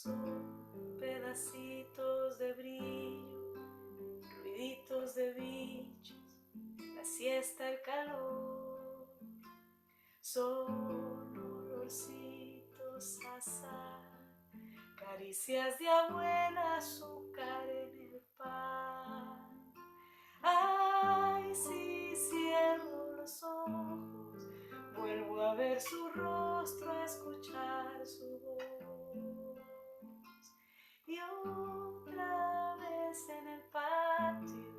son pedacitos de brillo, ruiditos de bichos, la siesta, el calor, son olorcitos a sal, caricias de abuela, azúcar en el pan. Ay, si cierro los ojos, vuelvo a ver su rostro, a escuchar su voz. Y otra vez en el patio,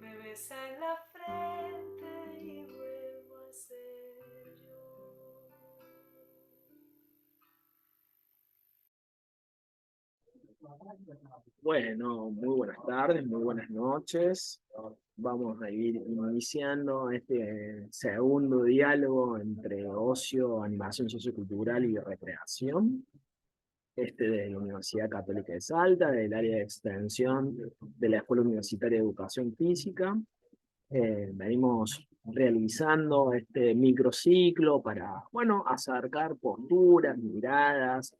me besa en la frente y vuelvo a ser yo. Bueno, muy buenas tardes, muy buenas noches. Vamos a ir iniciando este segundo diálogo entre ocio, animación sociocultural y recreación. De la Universidad Católica de Salta, del área de extensión de la Escuela Universitaria de Educación Física. Venimos realizando este microciclo para, bueno, acercar posturas, miradas,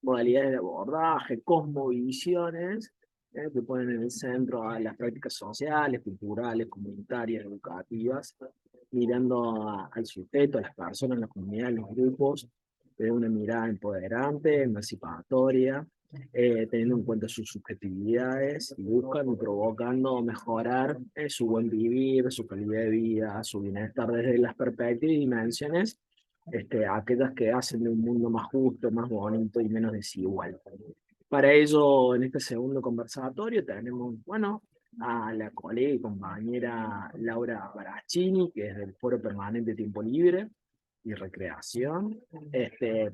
modalidades de abordaje, cosmovisiones, que ponen en el centro a las prácticas sociales, culturales, comunitarias, educativas, mirando al sujeto, a las personas, a la comunidad, a los grupos, de una mirada empoderante, emancipatoria, teniendo en cuenta sus subjetividades y buscan y provocando mejorar su buen vivir, su calidad de vida, su bienestar desde las perspectivas y dimensiones aquellas que hacen de un mundo más justo, más bonito y menos desigual. Para ello, en este segundo conversatorio tenemos, bueno, a la colega y compañera Laura Baraschini, que es del Foro Permanente Tiempo Libre y Recreación,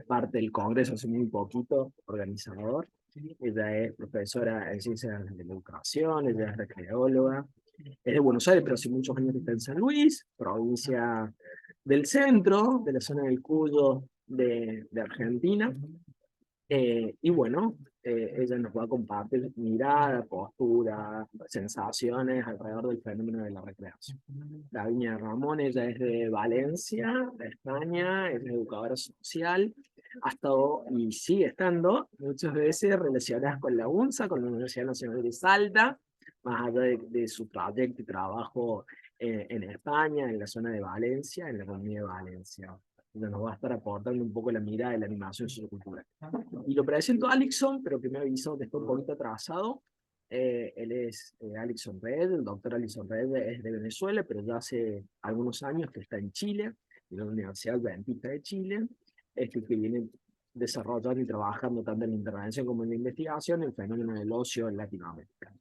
parte del Congreso hace muy poquito, organizador. Ella es profesora en Ciencias de la Educación, ella es recreóloga, es de Buenos Aires, pero hace muchos años que está en San Luis, provincia del centro, de la zona del Cuyo de Argentina. Y bueno, ella nos va a compartir mirada, postura, sensaciones alrededor del fenómeno de la recreación. Davinia Ramón, ella es de Valencia, de España, es educadora social, ha estado y sigue estando muchas veces relacionada con la UNSA, con la Universidad Nacional de Salta, más allá de su trayecto y trabajo en España, en la zona de Valencia, en la comunidad de Valencia. Ella nos va a estar aportando un poco la mirada de la animación sociocultural. Y lo presento a Alixon, pero que me avisó que está un poquito atrasado. Él es Alixon Red, el doctor Alixon Red es de Venezuela, pero ya hace algunos años que está en Chile, en la Universidad Adventista de Chile, que viene desarrollando y trabajando tanto en la intervención como en la investigación el fenómeno del ocio en Latinoamérica.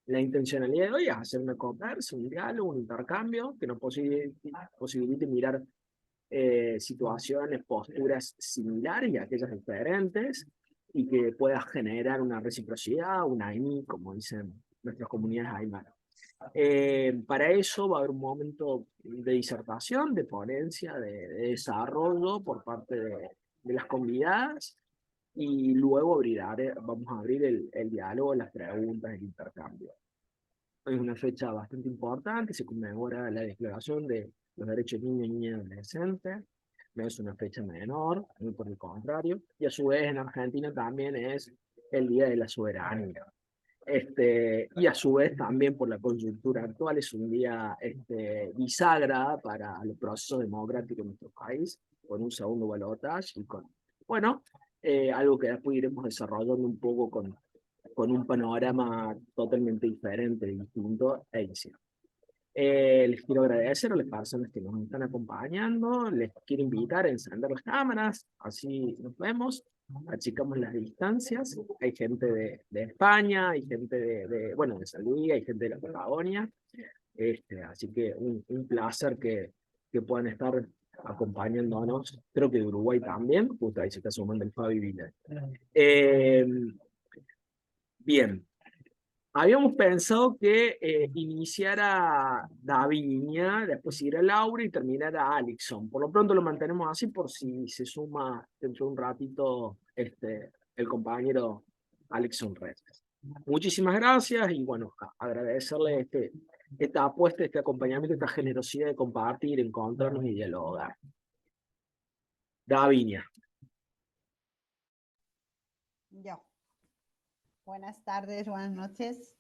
La intencionalidad de hoy es hacer una conversa, un diálogo, un intercambio que nos posibilite mirar situaciones, posturas similares y aquellas diferentes, y que pueda generar una reciprocidad, una I, como dicen nuestras comunidades aymaras. Para eso va a haber un momento de disertación, de ponencia, de desarrollo por parte de las convidadas, y luego vamos a abrir el diálogo, las preguntas, el intercambio. Hoy es una fecha bastante importante, se conmemora la Declaración de los Derechos de Niños, Niñas y Adolescentes. No es una fecha menor, muy por el contrario, y a su vez en Argentina también es el Día de la Soberanía. Y a su vez también por la coyuntura actual es un día bisagra para los procesos democráticos en nuestro país, con un segundo balotaje y con, bueno, algo que después iremos desarrollando un poco con un panorama totalmente diferente, distinto e incierto. Les quiero agradecer a las personas que nos están acompañando, les quiero invitar a encender las cámaras, así nos vemos, achicamos las distancias, hay gente de España, hay gente bueno, de San Luis, hay gente de la Patagonia, así que un placer que puedan estar acompañándonos, creo que de Uruguay también, justo ahí se está sumando el Fabi Vila. Bien, habíamos pensado que iniciara Davinia, después siguiera Laura y terminara Alixon. Por lo pronto lo mantenemos así por si se suma dentro de un ratito el compañero Alixon Reyes. Muchísimas gracias y bueno, agradecerle esta apuesta, este acompañamiento, esta generosidad de compartir, encontrarnos y dialogar. Davinia. Buenas tardes, buenas noches.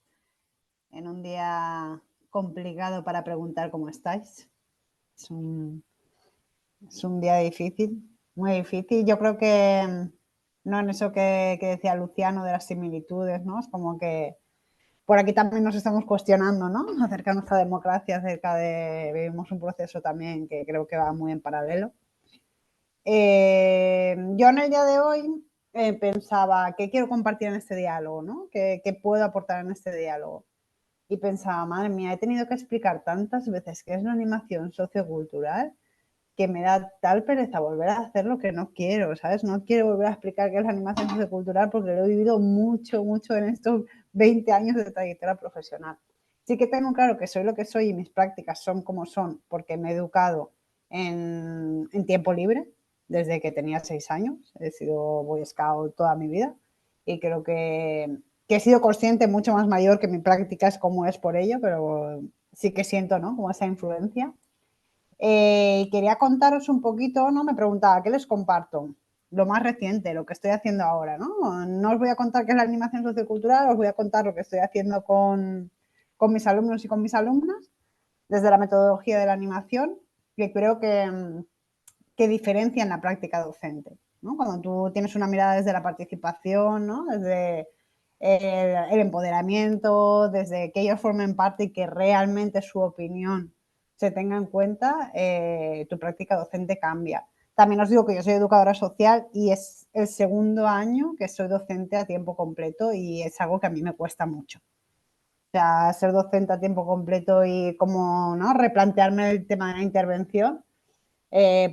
En un día complicado para preguntar cómo estáis. Es un día difícil, muy difícil. Yo creo que no en eso que decía Luciano de las similitudes, ¿no? Es como que por aquí también nos estamos cuestionando, ¿no? Acerca de nuestra democracia, vivimos un proceso también que creo que va muy en paralelo. Yo en el día de hoy pensaba, ¿qué quiero compartir en este diálogo? ¿No? ¿Qué puedo aportar en este diálogo? Y pensaba, madre mía, he tenido que explicar tantas veces qué es la animación sociocultural que me da tal pereza volver a hacer lo que no quiero, ¿sabes? No quiero volver a explicar qué es la animación sociocultural porque lo he vivido mucho, mucho en estos 20 años de trayectoria profesional. Sí que tengo claro que soy lo que soy y mis prácticas son como son porque me he educado en tiempo libre desde que tenía 6 años. He sido Boy Scout toda mi vida y creo que he sido consciente mucho más mayor que mi práctica es como es por ello, pero sí que siento, ¿no? Como esa influencia. Quería contaros un poquito, ¿no? Me preguntaba, ¿qué les comparto? Lo más reciente, lo que estoy haciendo ahora, ¿no? No os voy a contar qué es la animación sociocultural, os voy a contar lo que estoy haciendo con mis alumnos y con mis alumnas, desde la metodología de la animación, que creo que diferencia en la práctica docente, ¿no? Cuando tú tienes una mirada desde la participación, ¿no? Desde el empoderamiento, desde que ellos formen parte y que realmente su opinión se tenga en cuenta, tu práctica docente cambia. También os digo que yo soy educadora social y es el segundo año que soy docente a tiempo completo y es algo que a mí me cuesta mucho. O sea, ser docente a tiempo completo y como, ¿no? Replantearme el tema de la intervención,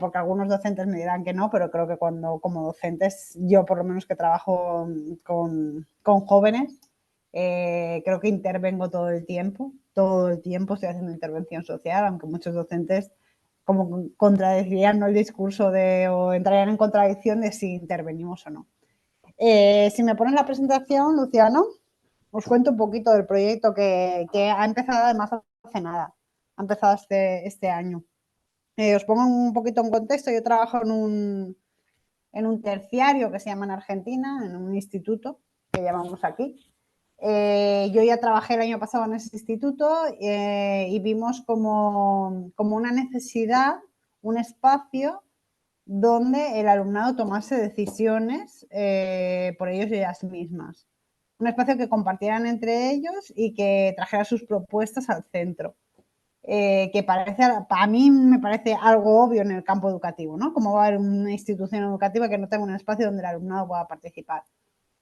porque algunos docentes me dirán que no, pero creo que cuando como docentes, yo por lo menos que trabajo con jóvenes, creo que intervengo todo el tiempo estoy haciendo intervención social, aunque muchos docentes como contradecirían, ¿no? El discurso o entrarían en contradicción de si intervenimos o no. Si me pones la presentación, Luciano, os cuento un poquito del proyecto que ha empezado además hace nada, ha empezado este año. Os pongo un poquito en contexto, yo trabajo en un terciario que se llama en Argentina, en un instituto que llamamos aquí. Yo ya trabajé el año pasado en ese instituto y vimos como una necesidad, un espacio donde el alumnado tomase decisiones por ellos y ellas mismas. Un espacio que compartieran entre ellos y que trajera sus propuestas al centro. Que a mí me parece algo obvio en el campo educativo, ¿no? ¿Cómo va a haber una institución educativa que no tenga un espacio donde el alumnado pueda participar?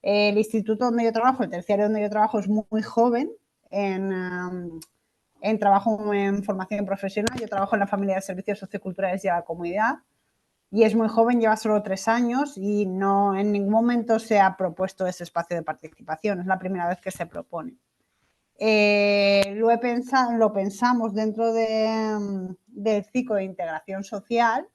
El instituto donde yo trabajo, el terciario donde yo trabajo, es muy joven en trabajo en formación profesional. Yo trabajo en la familia de servicios socioculturales y a la comunidad y es muy joven, lleva solo 3 años y no en ningún momento se ha propuesto ese espacio de participación. Es la primera vez que se propone. Lo pensamos dentro del ciclo de integración social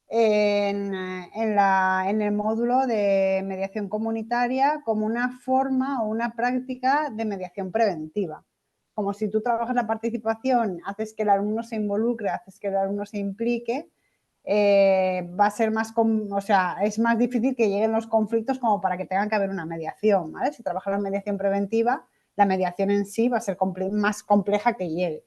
en el módulo de mediación comunitaria como una forma o una práctica de mediación preventiva. Como si tú trabajas la participación, haces que el alumno se involucre, haces que el alumno se implique, va a ser es más difícil que lleguen los conflictos como para que tengan que haber una mediación, ¿vale? Si trabajas la mediación preventiva, la mediación en sí va a ser más compleja que llegue.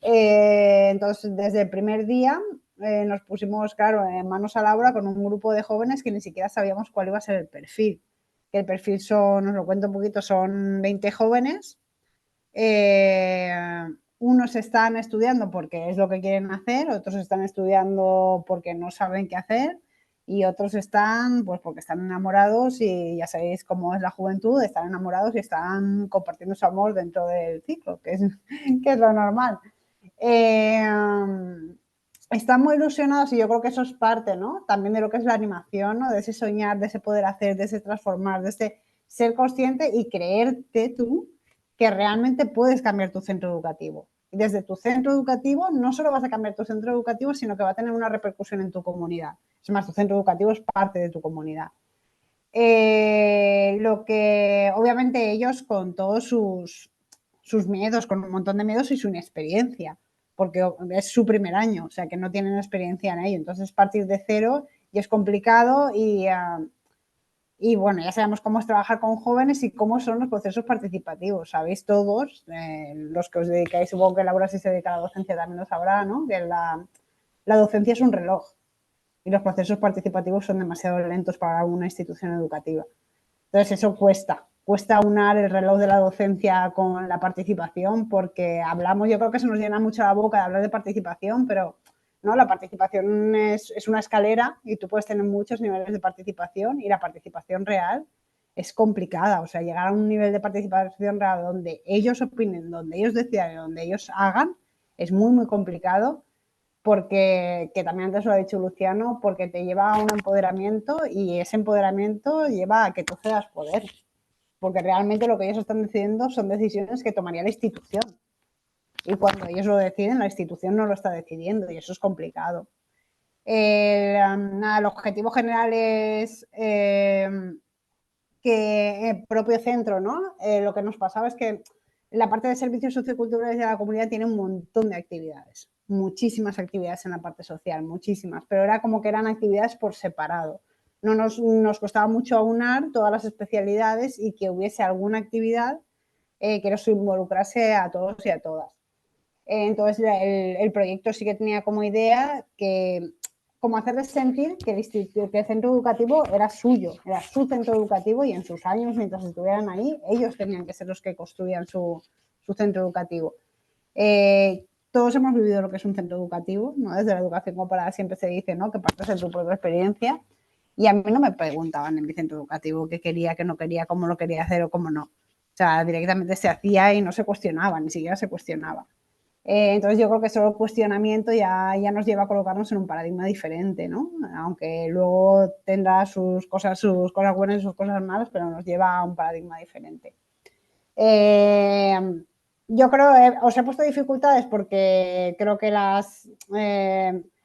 Entonces, desde el primer día nos pusimos, claro, manos a la obra con un grupo de jóvenes que ni siquiera sabíamos cuál iba a ser el perfil. Que el perfil os lo cuento un poquito, son 20 jóvenes. Unos están estudiando porque es lo que quieren hacer, otros están estudiando porque no saben qué hacer y otros están pues porque están enamorados y ya sabéis cómo es la juventud, están enamorados y están compartiendo su amor dentro del ciclo, que es lo normal. Están muy ilusionados y yo creo que eso es parte, ¿no? También de lo que es la animación, ¿no? De ese soñar, de ese poder hacer, de ese transformar, de ese ser consciente y creerte tú que realmente puedes cambiar tu centro educativo. Y desde tu centro educativo no solo vas a cambiar tu centro educativo, sino que va a tener una repercusión en tu comunidad. Es más, tu centro educativo es parte de tu comunidad. Lo que obviamente ellos con todos sus miedos, con un montón de miedos y su inexperiencia, porque es su primer año, o sea que no tienen experiencia en ello. Entonces partir de cero y es complicado y y bueno, ya sabemos cómo es trabajar con jóvenes y cómo son los procesos participativos. Sabéis todos, los que os dedicáis, supongo que Laura si se dedica a la docencia también lo sabrá, ¿no? Que la docencia es un reloj y los procesos participativos son demasiado lentos para una institución educativa. Entonces eso cuesta unar el reloj de la docencia con la participación, porque hablamos, yo creo que se nos llena mucho la boca de hablar de participación, pero no, la participación es una escalera y tú puedes tener muchos niveles de participación y la participación real es complicada. O sea, llegar a un nivel de participación real donde ellos opinen, donde ellos decidan, donde ellos hagan, es muy, muy complicado, porque, que también antes lo ha dicho Luciano, porque te lleva a un empoderamiento y ese empoderamiento lleva a que tú cedas poder, porque realmente lo que ellos están decidiendo son decisiones que tomaría la institución. Y cuando ellos lo deciden, la institución no lo está decidiendo y eso es complicado. El objetivo general es que el propio centro, ¿no? Lo que nos pasaba es que la parte de servicios socioculturales de la comunidad tiene un montón de actividades, muchísimas actividades en la parte social, muchísimas, pero era como que eran actividades por separado. No nos costaba mucho aunar todas las especialidades y que hubiese alguna actividad que nos involucrase a todos y a todas. Entonces, el proyecto sí que tenía como idea que como hacerles sentir que el centro educativo era suyo, era su centro educativo y en sus años, mientras estuvieran ahí, ellos tenían que ser los que construían su centro educativo. Todos hemos vivido lo que es un centro educativo, ¿no? Desde la educación comparada siempre se dice, ¿no?, que partes de tu propia experiencia, y a mí no me preguntaban en mi centro educativo qué quería, qué no quería, cómo lo quería hacer o cómo no. O sea, directamente se hacía y no se cuestionaba, ni siquiera se cuestionaba. Entonces yo creo que solo el cuestionamiento ya nos lleva a colocarnos en un paradigma diferente, ¿no? Aunque luego tendrá sus cosas buenas y sus cosas malas, pero nos lleva a un paradigma diferente. Yo creo, os he puesto dificultades porque creo que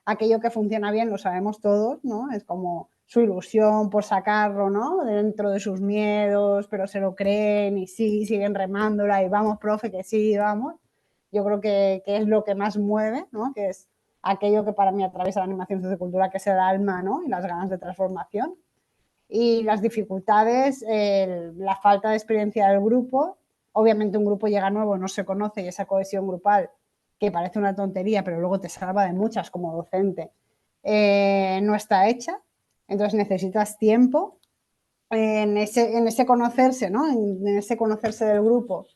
aquello que funciona bien lo sabemos todos, ¿no? Es como su ilusión por sacarlo, ¿no? Dentro de sus miedos, pero se lo creen y sí, siguen remándola y vamos, profe, que sí, vamos. Yo creo que es lo que más mueve, ¿no? Que es aquello que para mí atraviesa la animación sociocultural, que es el alma, ¿no? Y las ganas de transformación. Y las dificultades, la falta de experiencia del grupo. Obviamente un grupo llega nuevo, no se conoce y esa cohesión grupal, que parece una tontería, pero luego te salva de muchas como docente, no está hecha. Entonces necesitas tiempo en ese conocerse, ¿no? En ese conocerse del grupo.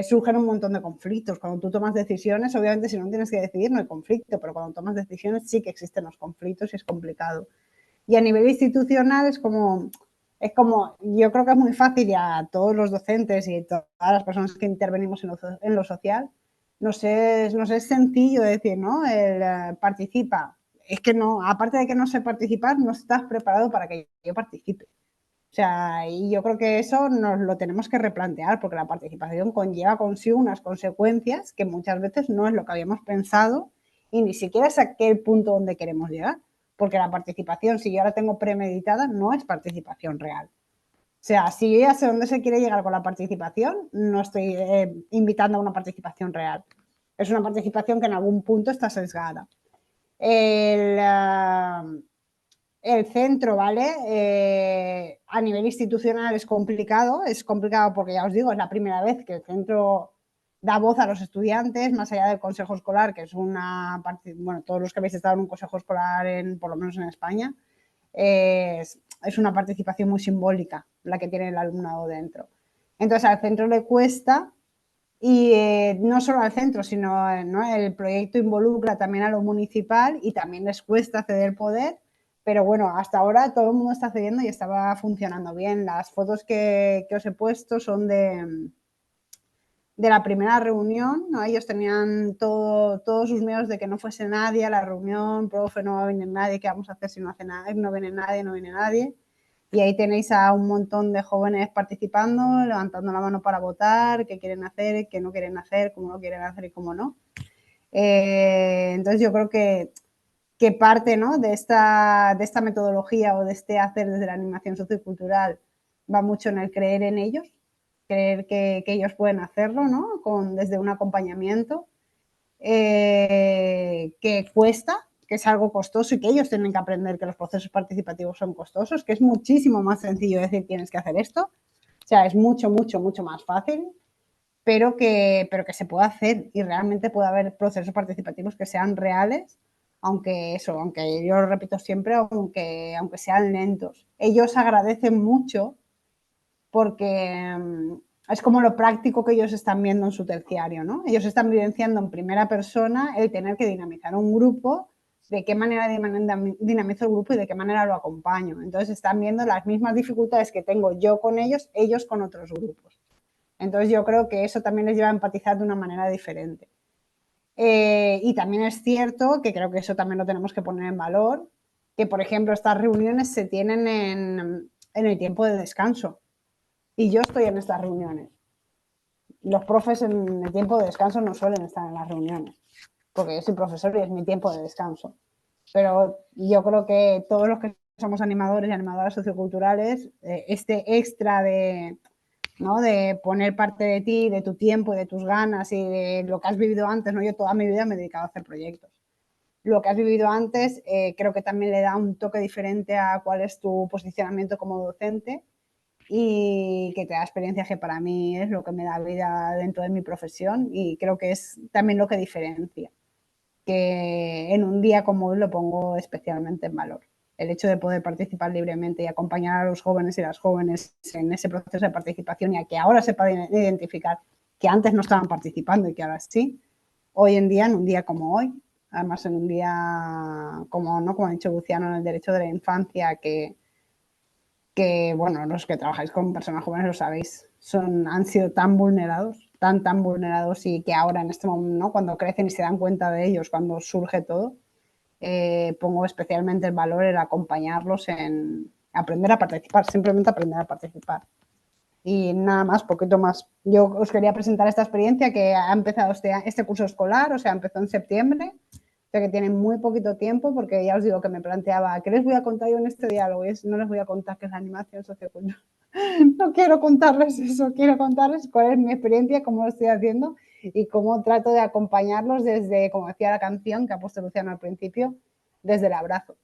Surgen un montón de conflictos. Cuando tú tomas decisiones, obviamente si no tienes que decidir no hay conflicto, pero cuando tomas decisiones sí que existen los conflictos y es complicado. Y a nivel institucional es como, yo creo que es muy fácil y a todos los docentes y todas las personas que intervenimos en lo social, nos es sencillo decir, ¿no? Participa. Es que no, aparte de que no sé participar, no estás preparado para que yo participe. O sea, y yo creo que eso nos lo tenemos que replantear porque la participación conlleva consigo unas consecuencias que muchas veces no es lo que habíamos pensado y ni siquiera es aquel punto donde queremos llegar. Porque la participación, si yo la tengo premeditada, no es participación real. O sea, si yo ya sé dónde se quiere llegar con la participación, no estoy invitando a una participación real. Es una participación que en algún punto está sesgada. El centro, ¿vale? A nivel institucional es complicado porque ya os digo, es la primera vez que el centro da voz a los estudiantes, más allá del consejo escolar, que es una parte, bueno, todos los que habéis estado en un consejo escolar, por lo menos en España, es una participación muy simbólica la que tiene el alumnado dentro. Entonces al centro le cuesta y no solo al centro, sino ¿no? El proyecto involucra también a lo municipal y también les cuesta ceder poder, pero bueno, hasta ahora todo el mundo está cediendo y estaba funcionando bien. Las fotos que os he puesto son de la primera reunión, ¿no? Ellos tenían todos sus miedos de que no fuese nadie a la reunión, profe, no va a venir nadie, ¿qué vamos a hacer si no hace nadie? No viene nadie, no viene nadie. Y ahí tenéis a un montón de jóvenes participando, levantando la mano para votar, qué quieren hacer, qué no quieren hacer, cómo lo quieren hacer y cómo no. Entonces yo creo que parte, ¿no? de esta metodología o de este hacer desde la animación sociocultural va mucho en el creer en ellos, creer que ellos pueden hacerlo, ¿no? Desde un acompañamiento que cuesta, que es algo costoso y que ellos tienen que aprender que los procesos participativos son costosos, que es muchísimo más sencillo decir tienes que hacer esto. O sea, es mucho, mucho, mucho más fácil, pero que se puede hacer y realmente puede haber procesos participativos que sean reales, aunque yo lo repito siempre, aunque sean lentos. Ellos agradecen mucho porque es como lo práctico que ellos están viendo en su terciario, ¿no? Ellos están vivenciando en primera persona el tener que dinamizar un grupo, de qué manera dinamizo el grupo y de qué manera lo acompaño. Entonces están viendo las mismas dificultades que tengo yo con ellos con otros grupos. Entonces yo creo que eso también les lleva a empatizar de una manera diferente. Y también es cierto que creo que eso también lo tenemos que poner en valor, que por ejemplo estas reuniones se tienen en el tiempo de descanso. Y yo estoy en estas reuniones. Los profes en el tiempo de descanso no suelen estar en las reuniones, porque yo soy profesor y es mi tiempo de descanso. Pero yo creo que todos los que somos animadores y animadoras socioculturales, este extra de, ¿no?, de poner parte de ti, de tu tiempo y de tus ganas y de lo que has vivido antes, ¿no? Yo toda mi vida me he dedicado a hacer proyectos. Lo que has vivido antes creo que también le da un toque diferente a cuál es tu posicionamiento como docente y que te da experiencia, que para mí es lo que me da vida dentro de mi profesión y creo que es también lo que diferencia, que en un día como hoy lo pongo especialmente en valor. El hecho de poder participar libremente y acompañar a los jóvenes y las jóvenes en ese proceso de participación y a que ahora sepan identificar que antes no estaban participando y que ahora sí, hoy en día, en un día como hoy, además en un día como, ¿no?, como ha dicho Luciano, en el derecho de la infancia, que, bueno, los que trabajáis con personas jóvenes lo sabéis, han sido tan vulnerados, tan vulnerados, y que ahora en este momento, ¿no?, cuando crecen y se dan cuenta de ellos, cuando surge todo, pongo especialmente el valor en acompañarlos en aprender a participar, simplemente aprender a participar. Y nada más, poquito más. Yo os quería presentar esta experiencia que ha empezado este curso escolar, o sea, empezó en septiembre, o sea que tienen muy poquito tiempo, porque ya os digo que me planteaba, ¿qué les voy a contar yo en este diálogo? Y no les voy a contar qué es la animación sociocultural. No quiero contarles eso, quiero contarles cuál es mi experiencia, cómo lo estoy haciendo y cómo trato de acompañarlos desde, como decía la canción que ha puesto Luciano al principio, desde el abrazo.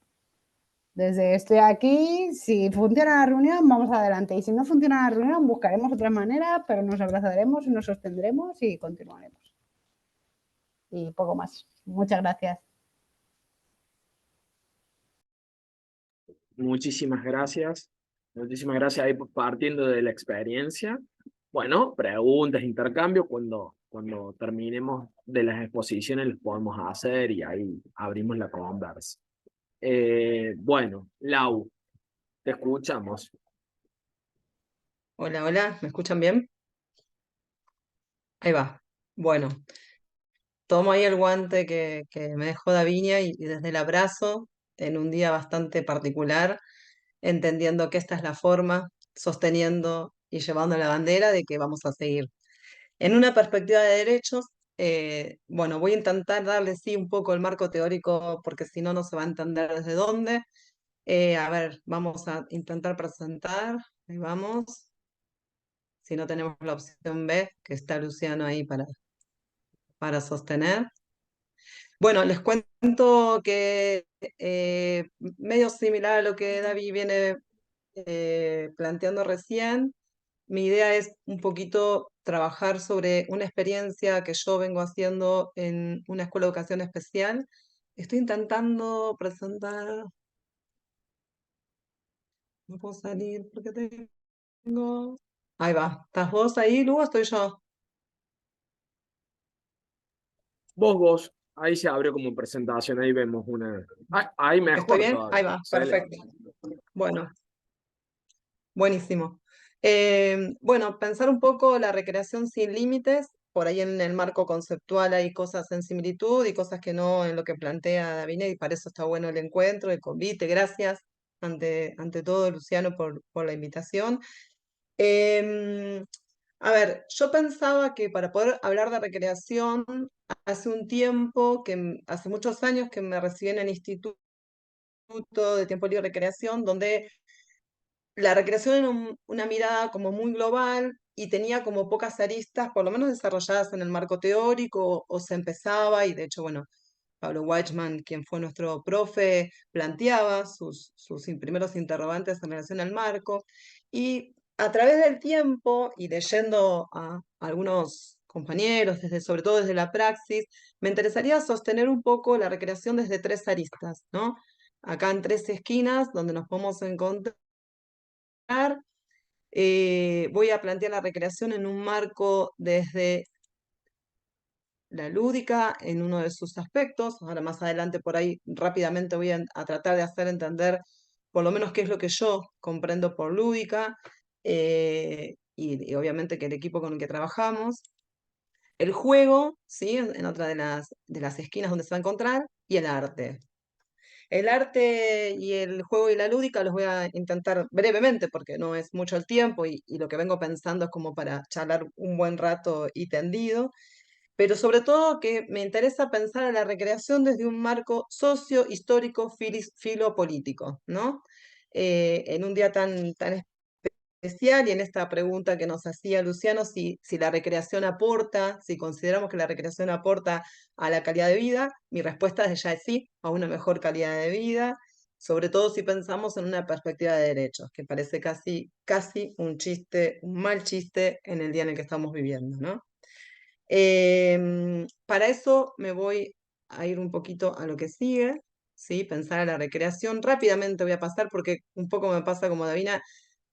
Desde estoy aquí, si funciona la reunión, vamos adelante. Y si no funciona la reunión, buscaremos otra manera, pero nos abrazaremos, nos sostendremos y continuaremos. Y poco más. Muchas gracias. Muchísimas gracias. Muchísimas gracias ahí partiendo de la experiencia. Bueno, preguntas, intercambio, cuando terminemos de las exposiciones los podemos hacer y ahí abrimos la conversa. Bueno, Lau, te escuchamos. Hola, hola, ¿me escuchan bien? Ahí va. Bueno, tomo ahí el guante que me dejó Davinia y desde el abrazo, en un día bastante particular, entendiendo que esta es la forma, sosteniendo y llevando la bandera de que vamos a seguir. En una perspectiva de derechos, bueno, voy a intentar darle sí un poco el marco teórico, porque si no, no se va a entender desde dónde. A ver, vamos a intentar presentar. Ahí vamos. Si no tenemos la opción B, que está Luciano ahí para sostener. Bueno, les cuento que medio similar a lo que David viene planteando recién, mi idea es un poquito trabajar sobre una experiencia que yo vengo haciendo en una escuela de educación especial. Estoy intentando presentar, no puedo salir porque tengo... Ahí va, ¿estás vos ahí, Lu, o estoy yo? Vos, ahí se abrió como presentación, ahí vemos una. Ahí ¿Estoy mejor bien? todavía. Ahí va, Excelente. perfecto. Bueno, buenísimo. Bueno, pensar un poco la recreación sin límites, por ahí en el marco conceptual hay cosas en similitud y cosas que no en lo que plantea Daviné, y para eso está bueno el encuentro, el convite. Gracias ante todo, Luciano, por la invitación. Em, a ver, yo pensaba que para poder hablar de recreación, hace un tiempo, hace muchos años que me recibí en el Instituto de Tiempo Libre y Recreación, donde la recreación era una mirada como muy global y tenía como pocas aristas, por lo menos desarrolladas en el marco teórico, o se empezaba, y de hecho, bueno, Pablo Weichmann, quien fue nuestro profe, planteaba sus primeros interrogantes en relación al marco, y a través del tiempo y leyendo a algunos compañeros, sobre todo desde la praxis, me interesaría sostener un poco la recreación desde tres aristas, ¿no? Acá en tres esquinas donde nos podemos encontrar. Voy a plantear la recreación en un marco desde la lúdica en uno de sus aspectos. Ahora más adelante por ahí rápidamente voy a tratar de hacer entender por lo menos qué es lo que yo comprendo por lúdica, y obviamente que el equipo con el que trabajamos. El juego, ¿sí? En otra de las esquinas donde se va a encontrar, y el arte. El arte y el juego y la lúdica los voy a intentar brevemente porque no es mucho el tiempo y lo que vengo pensando es como para charlar un buen rato y tendido, pero sobre todo que me interesa pensar a la recreación desde un marco socio, histórico, filopolítico, ¿no? En un día tan especial y en esta pregunta que nos hacía Luciano, si la recreación aporta, si consideramos que la recreación aporta a la calidad de vida, mi respuesta desde ya es sí, a una mejor calidad de vida, sobre todo si pensamos en una perspectiva de derechos, que parece casi un chiste, un mal chiste en el día en el que estamos viviendo, ¿no? Para eso me voy a ir un poquito a lo que sigue, ¿sí? Pensar a la recreación. Rápidamente voy a pasar porque un poco me pasa como Davina,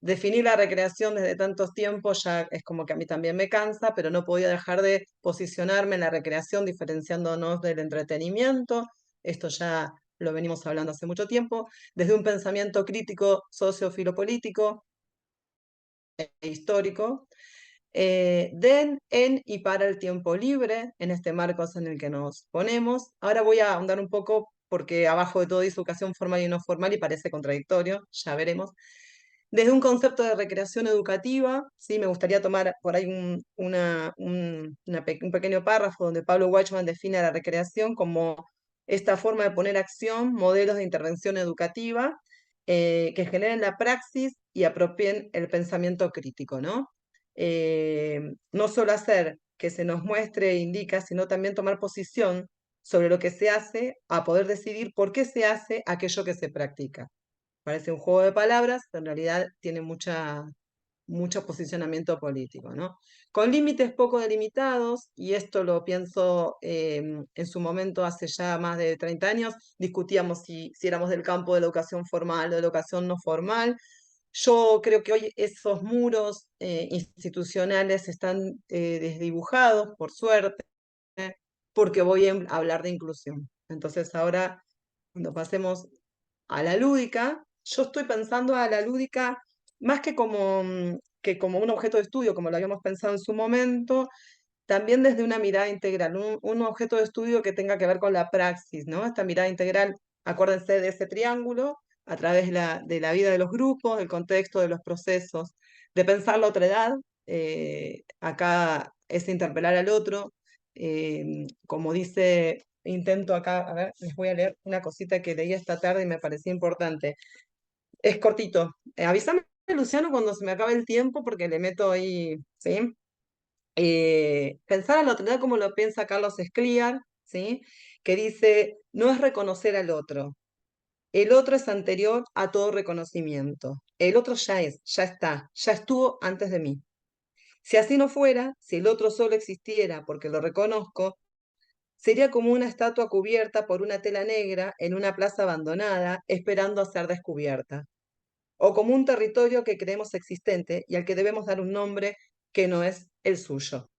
definir la recreación desde tantos tiempos ya es como que a mí también me cansa, pero no podía dejar de posicionarme en la recreación diferenciándonos del entretenimiento. Esto ya lo venimos hablando hace mucho tiempo, desde un pensamiento crítico, sociofilopolítico e histórico, en y para el tiempo libre, en este marco en el que nos ponemos. Ahora voy a ahondar un poco porque abajo de todo dice educación formal y no formal y parece contradictorio, ya veremos. Desde un concepto de recreación educativa, ¿sí? Me gustaría tomar por ahí un pequeño párrafo donde Pablo Weichmann define a la recreación como esta forma de poner acción, modelos de intervención educativa que generen la praxis y apropien el pensamiento crítico, ¿no? No solo hacer que se nos muestre e indica, sino también tomar posición sobre lo que se hace, a poder decidir por qué se hace aquello que se practica. Parece un juego de palabras, pero en realidad tiene mucho posicionamiento político, ¿no? Con límites poco delimitados, y esto lo pienso en su momento hace ya más de 30 años, discutíamos si éramos del campo de la educación formal o de la educación no formal. Yo creo que hoy esos muros institucionales están desdibujados, por suerte, porque voy a hablar de inclusión. Entonces ahora, cuando pasemos a la lúdica, yo estoy pensando a la lúdica más que como un objeto de estudio, como lo habíamos pensado en su momento, también desde una mirada integral, un objeto de estudio que tenga que ver con la praxis, ¿no? Esta mirada integral, acuérdense de ese triángulo, a través de la vida de los grupos, del contexto de los procesos, de pensar la otra edad, acá es interpelar al otro, como dice, intento acá, a ver, les voy a leer una cosita que leí esta tarde y me parecía importante. Es cortito. Avísame, Luciano, cuando se me acabe el tiempo, porque le meto ahí, ¿sí? Pensar a la otredad como lo piensa Carlos Escliar, ¿sí? Que dice, no es reconocer al otro. El otro es anterior a todo reconocimiento. El otro ya es, ya está, ya estuvo antes de mí. Si así no fuera, si el otro solo existiera porque lo reconozco, sería como una estatua cubierta por una tela negra en una plaza abandonada, esperando a ser descubierta. O como un territorio que creemos existente y al que debemos dar un nombre que no es el suyo.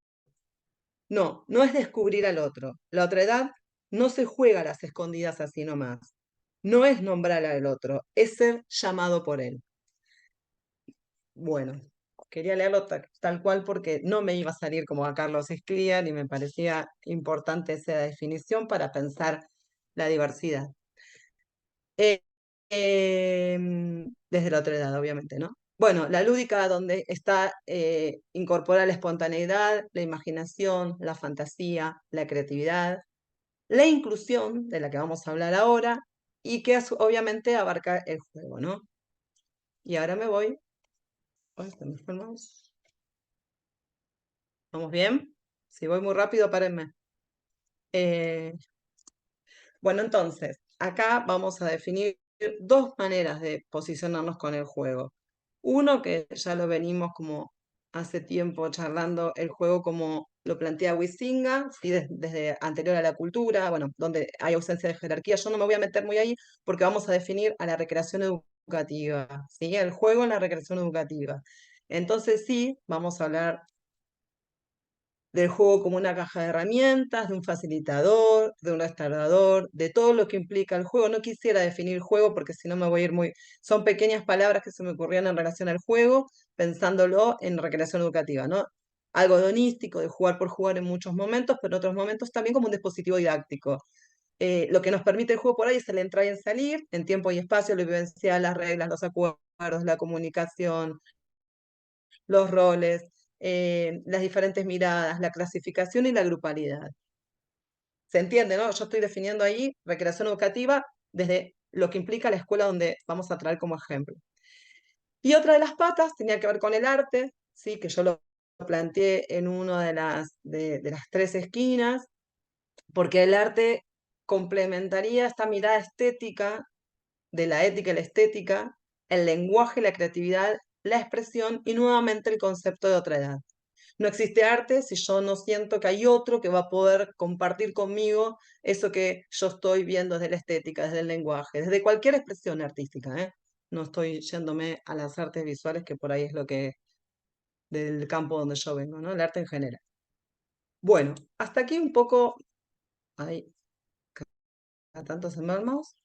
No, no es descubrir al otro. La otredad no se juega a las escondidas así nomás. No es nombrar al otro, es ser llamado por él. Bueno, quería leerlo tal cual porque no me iba a salir como a Carlos Escliar y me parecía importante esa definición para pensar la diversidad. Desde la otredad, obviamente, ¿no? Bueno, la lúdica donde está incorpora la espontaneidad, la imaginación, la fantasía, la creatividad, la inclusión, de la que vamos a hablar ahora, y que obviamente abarca el juego, ¿no? Y ahora me voy. Ay, se me fue el mouse. ¿Vamos bien? Si voy muy rápido, párenme. Eh, Bueno, entonces, acá vamos a definir dos maneras de posicionarnos con el juego. Uno, que ya lo venimos como hace tiempo charlando, el juego como lo plantea Huizinga, ¿sí? Desde anterior a la cultura, bueno, donde hay ausencia de jerarquía. Yo no me voy a meter muy ahí porque vamos a definir a la recreación educativa, ¿sí? El juego en la recreación educativa. Entonces sí, vamos a hablar del juego como una caja de herramientas, de un facilitador, de un restaurador, de todo lo que implica el juego. No quisiera definir juego porque si no me voy a ir muy... Son pequeñas palabras que se me ocurrían en relación al juego, pensándolo en recreación educativa, ¿no? Algo hedonístico, de jugar por jugar en muchos momentos, pero en otros momentos también como un dispositivo didáctico. Lo que nos permite el juego por ahí es el entrar y el salir, en tiempo y espacio, lo vivencial, las reglas, los acuerdos, la comunicación, los roles, las diferentes miradas, la clasificación y la grupalidad. ¿Se entiende, no? Yo estoy definiendo ahí recreación educativa desde lo que implica la escuela donde vamos a traer como ejemplo. Y otra de las patas tenía que ver con el arte, ¿sí? Que yo lo planteé en una de las tres esquinas, porque el arte complementaría esta mirada estética de la ética y la estética, el lenguaje, la creatividad, la expresión y nuevamente el concepto de otra edad. No existe arte si yo no siento que hay otro que va a poder compartir conmigo eso que yo estoy viendo desde la estética, desde el lenguaje, desde cualquier expresión artística, ¿eh? No estoy yéndome a las artes visuales, que por ahí es lo que del campo donde yo vengo, ¿no? El arte en general. Bueno, hasta aquí un poco, ay, a tantos enfermos.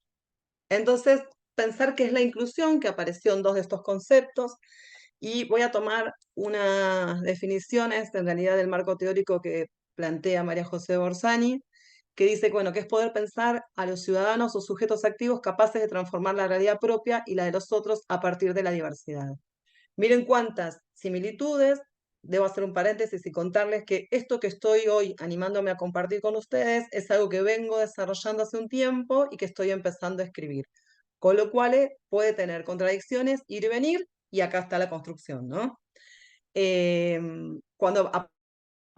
Entonces, pensar qué es la inclusión, que apareció en dos de estos conceptos, y voy a tomar unas definiciones, en realidad, del marco teórico que plantea María José Borsani, que dice, bueno, que es poder pensar a los ciudadanos o sujetos activos capaces de transformar la realidad propia y la de los otros a partir de la diversidad. Miren cuántas similitudes. Debo hacer un paréntesis y contarles que esto que estoy hoy animándome a compartir con ustedes es algo que vengo desarrollando hace un tiempo y que estoy empezando a escribir. Con lo cual puede tener contradicciones, ir y venir, y acá está la construcción, ¿no? Cuando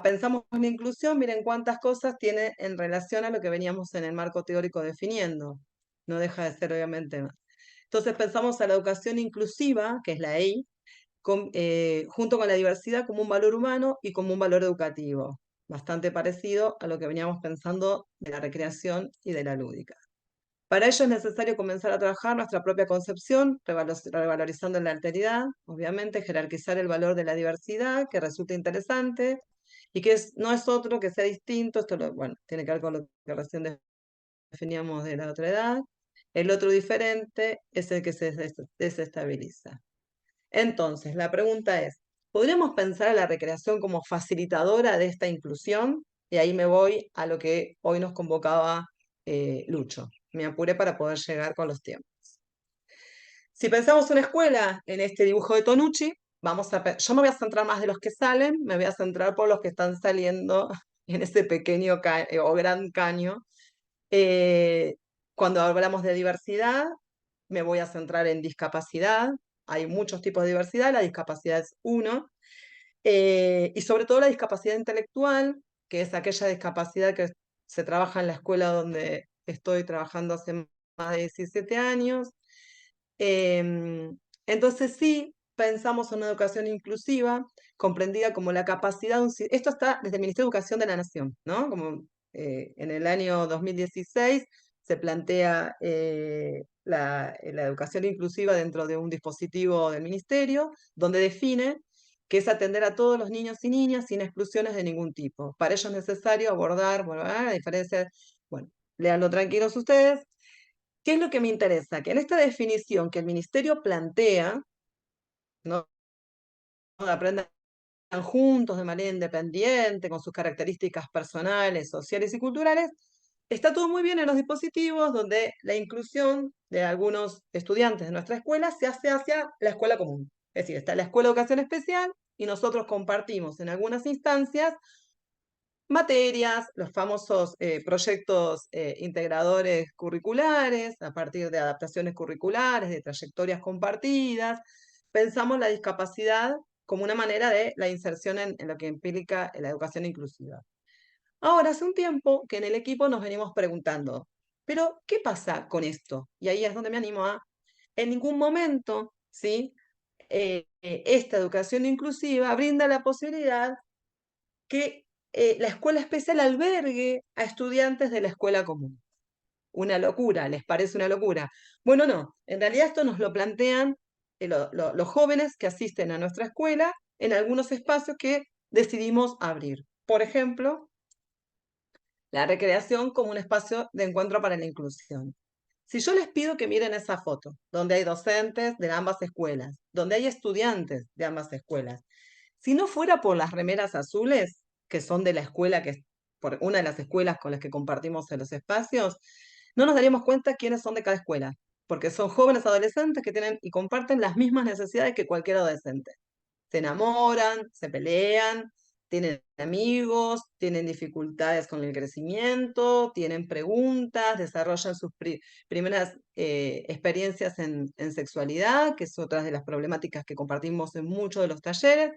pensamos en la inclusión, miren cuántas cosas tiene en relación a lo que veníamos en el marco teórico definiendo. No deja de ser, obviamente, más. Entonces pensamos a la educación inclusiva, que es la EI, junto con la diversidad como un valor humano y como un valor educativo, bastante parecido a lo que veníamos pensando de la recreación y de la lúdica. Para ello es necesario comenzar a trabajar nuestra propia concepción, revalorizando la alteridad, obviamente, jerarquizar el valor de la diversidad, que resulta interesante, y que no es otro que sea distinto, esto bueno, tiene que ver con lo que recién definíamos de la otra edad. El otro diferente es el que se desestabiliza. Entonces, la pregunta es, ¿podríamos pensar a la recreación como facilitadora de esta inclusión? Y ahí me voy a lo que hoy nos convocaba Lucho. Me apuré para poder llegar con los tiempos. Si pensamos una escuela en este dibujo de Tonucci, yo me voy a centrar más de los que salen, me voy a centrar por los que están saliendo en ese pequeño o gran caño. Cuando hablamos de diversidad, me voy a centrar en discapacidad. Hay muchos tipos de diversidad, la discapacidad es uno. Y sobre todo la discapacidad intelectual, que es aquella discapacidad que se trabaja en la escuela donde estoy trabajando hace más de 17 años. Entonces sí, pensamos en una educación inclusiva, comprendida como la capacidad esto está desde el Ministerio de Educación de la Nación, ¿no? Como en el año 2016 se plantea la educación inclusiva dentro de un dispositivo del Ministerio, donde define que es atender a todos los niños y niñas sin exclusiones de ningún tipo. Para ello es necesario abordar, bueno, la diferencia, bueno, léanlo tranquilos ustedes. ¿Qué es lo que me interesa? Que en esta definición que el Ministerio plantea, ¿no? Aprendan juntos de manera independiente, con sus características personales, sociales y culturales, está todo muy bien en los dispositivos donde la inclusión de algunos estudiantes de nuestra escuela se hace hacia la escuela común. Es decir, está la escuela de educación especial y nosotros compartimos en algunas instancias materias, los famosos proyectos integradores curriculares, a partir de adaptaciones curriculares, de trayectorias compartidas. Pensamos la discapacidad como una manera de la inserción en lo que implica la educación inclusiva. Ahora, hace un tiempo que en el equipo nos venimos preguntando, Pero, ¿qué pasa con esto? Y ahí es donde me animo a, en ningún momento, ¿sí? Esta educación inclusiva brinda la posibilidad que la escuela especial albergue a estudiantes de la escuela común. Una locura, ¿les parece una locura? Bueno, no, en realidad esto nos lo plantean los jóvenes que asisten a nuestra escuela en algunos espacios que decidimos abrir. Por ejemplo, la recreación como un espacio de encuentro para la inclusión. Si yo les pido que miren esa foto, donde hay docentes de ambas escuelas, donde hay estudiantes de ambas escuelas, si no fuera por las remeras azules, que son de la escuela, que es por una de las escuelas con las que compartimos en los espacios, no nos daríamos cuenta quiénes son de cada escuela, porque son jóvenes adolescentes que tienen y comparten las mismas necesidades que cualquier adolescente. Se enamoran, se pelean, tienen amigos, tienen dificultades con el crecimiento, tienen preguntas, desarrollan sus primeras experiencias en sexualidad, que es otra de las problemáticas que compartimos en muchos de los talleres.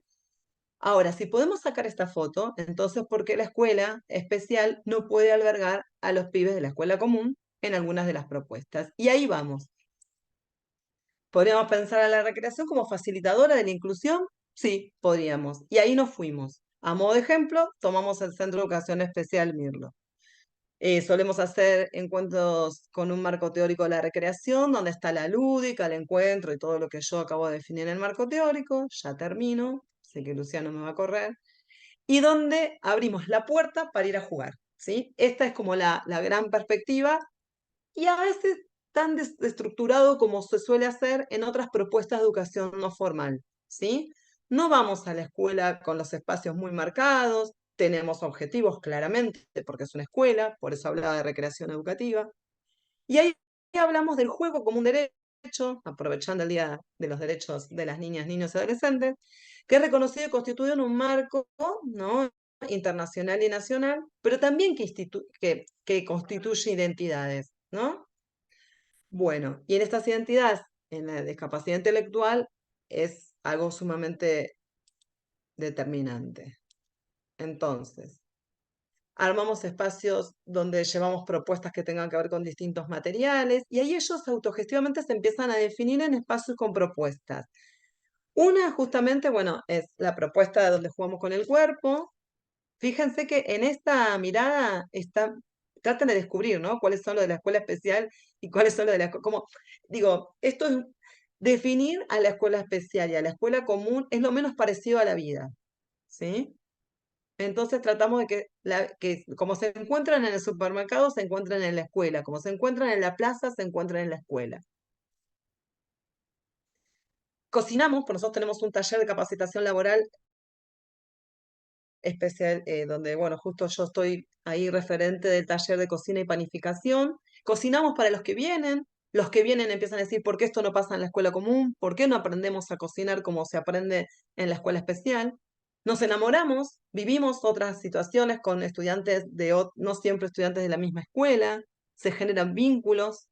Ahora, si podemos sacar esta foto, entonces, ¿por qué la escuela especial no puede albergar a los pibes de la escuela común en algunas de las propuestas? Y ahí vamos. ¿Podríamos pensar a la recreación como facilitadora de la inclusión? Sí, podríamos. Y ahí nos fuimos. A modo de ejemplo, tomamos el Centro de Educación Especial Mirlo. Solemos hacer encuentros con un marco teórico de la recreación, donde está la lúdica, el encuentro y todo lo que yo acabo de definir en el marco teórico. Ya termino, sé que Luciano me va a correr. Y donde abrimos la puerta para ir a jugar, ¿sí? Esta es como la gran perspectiva y a veces tan desestructurado como se suele hacer en otras propuestas de educación no formal, ¿sí? No vamos a la escuela con los espacios muy marcados, tenemos objetivos claramente, porque es una escuela, por eso hablaba de recreación educativa, y ahí hablamos del juego como un derecho, aprovechando el Día de los Derechos de las Niñas, Niños y Adolescentes, que es reconocido y constituido en un marco, ¿no?, internacional y nacional, pero también que constituye identidades, ¿no? Bueno, y en estas identidades, en la discapacidad intelectual, es algo sumamente determinante. Entonces, armamos espacios donde llevamos propuestas que tengan que ver con distintos materiales y ahí ellos autogestivamente se empiezan a definir en espacios con propuestas. Una justamente, bueno, es la propuesta de donde jugamos con el cuerpo. Fíjense que en esta mirada traten de descubrir, ¿no? Cuáles son los de la escuela especial y cuáles son los de la como digo, esto es definir a la escuela especial y a la escuela común es lo menos parecido a la vida, ¿sí? Entonces tratamos de que como se encuentran en el supermercado, se encuentran en la escuela, como se encuentran en la plaza, se encuentran en la escuela. Cocinamos, pues nosotros tenemos un taller de capacitación laboral especial, donde, bueno, justo yo estoy ahí referente del taller de cocina y panificación. Cocinamos para los que vienen empiezan a decir, ¿por qué esto no pasa en la escuela común? ¿Por qué no aprendemos a cocinar como se aprende en la escuela especial? Nos enamoramos, vivimos otras situaciones con estudiantes no siempre estudiantes de la misma escuela, se generan vínculos,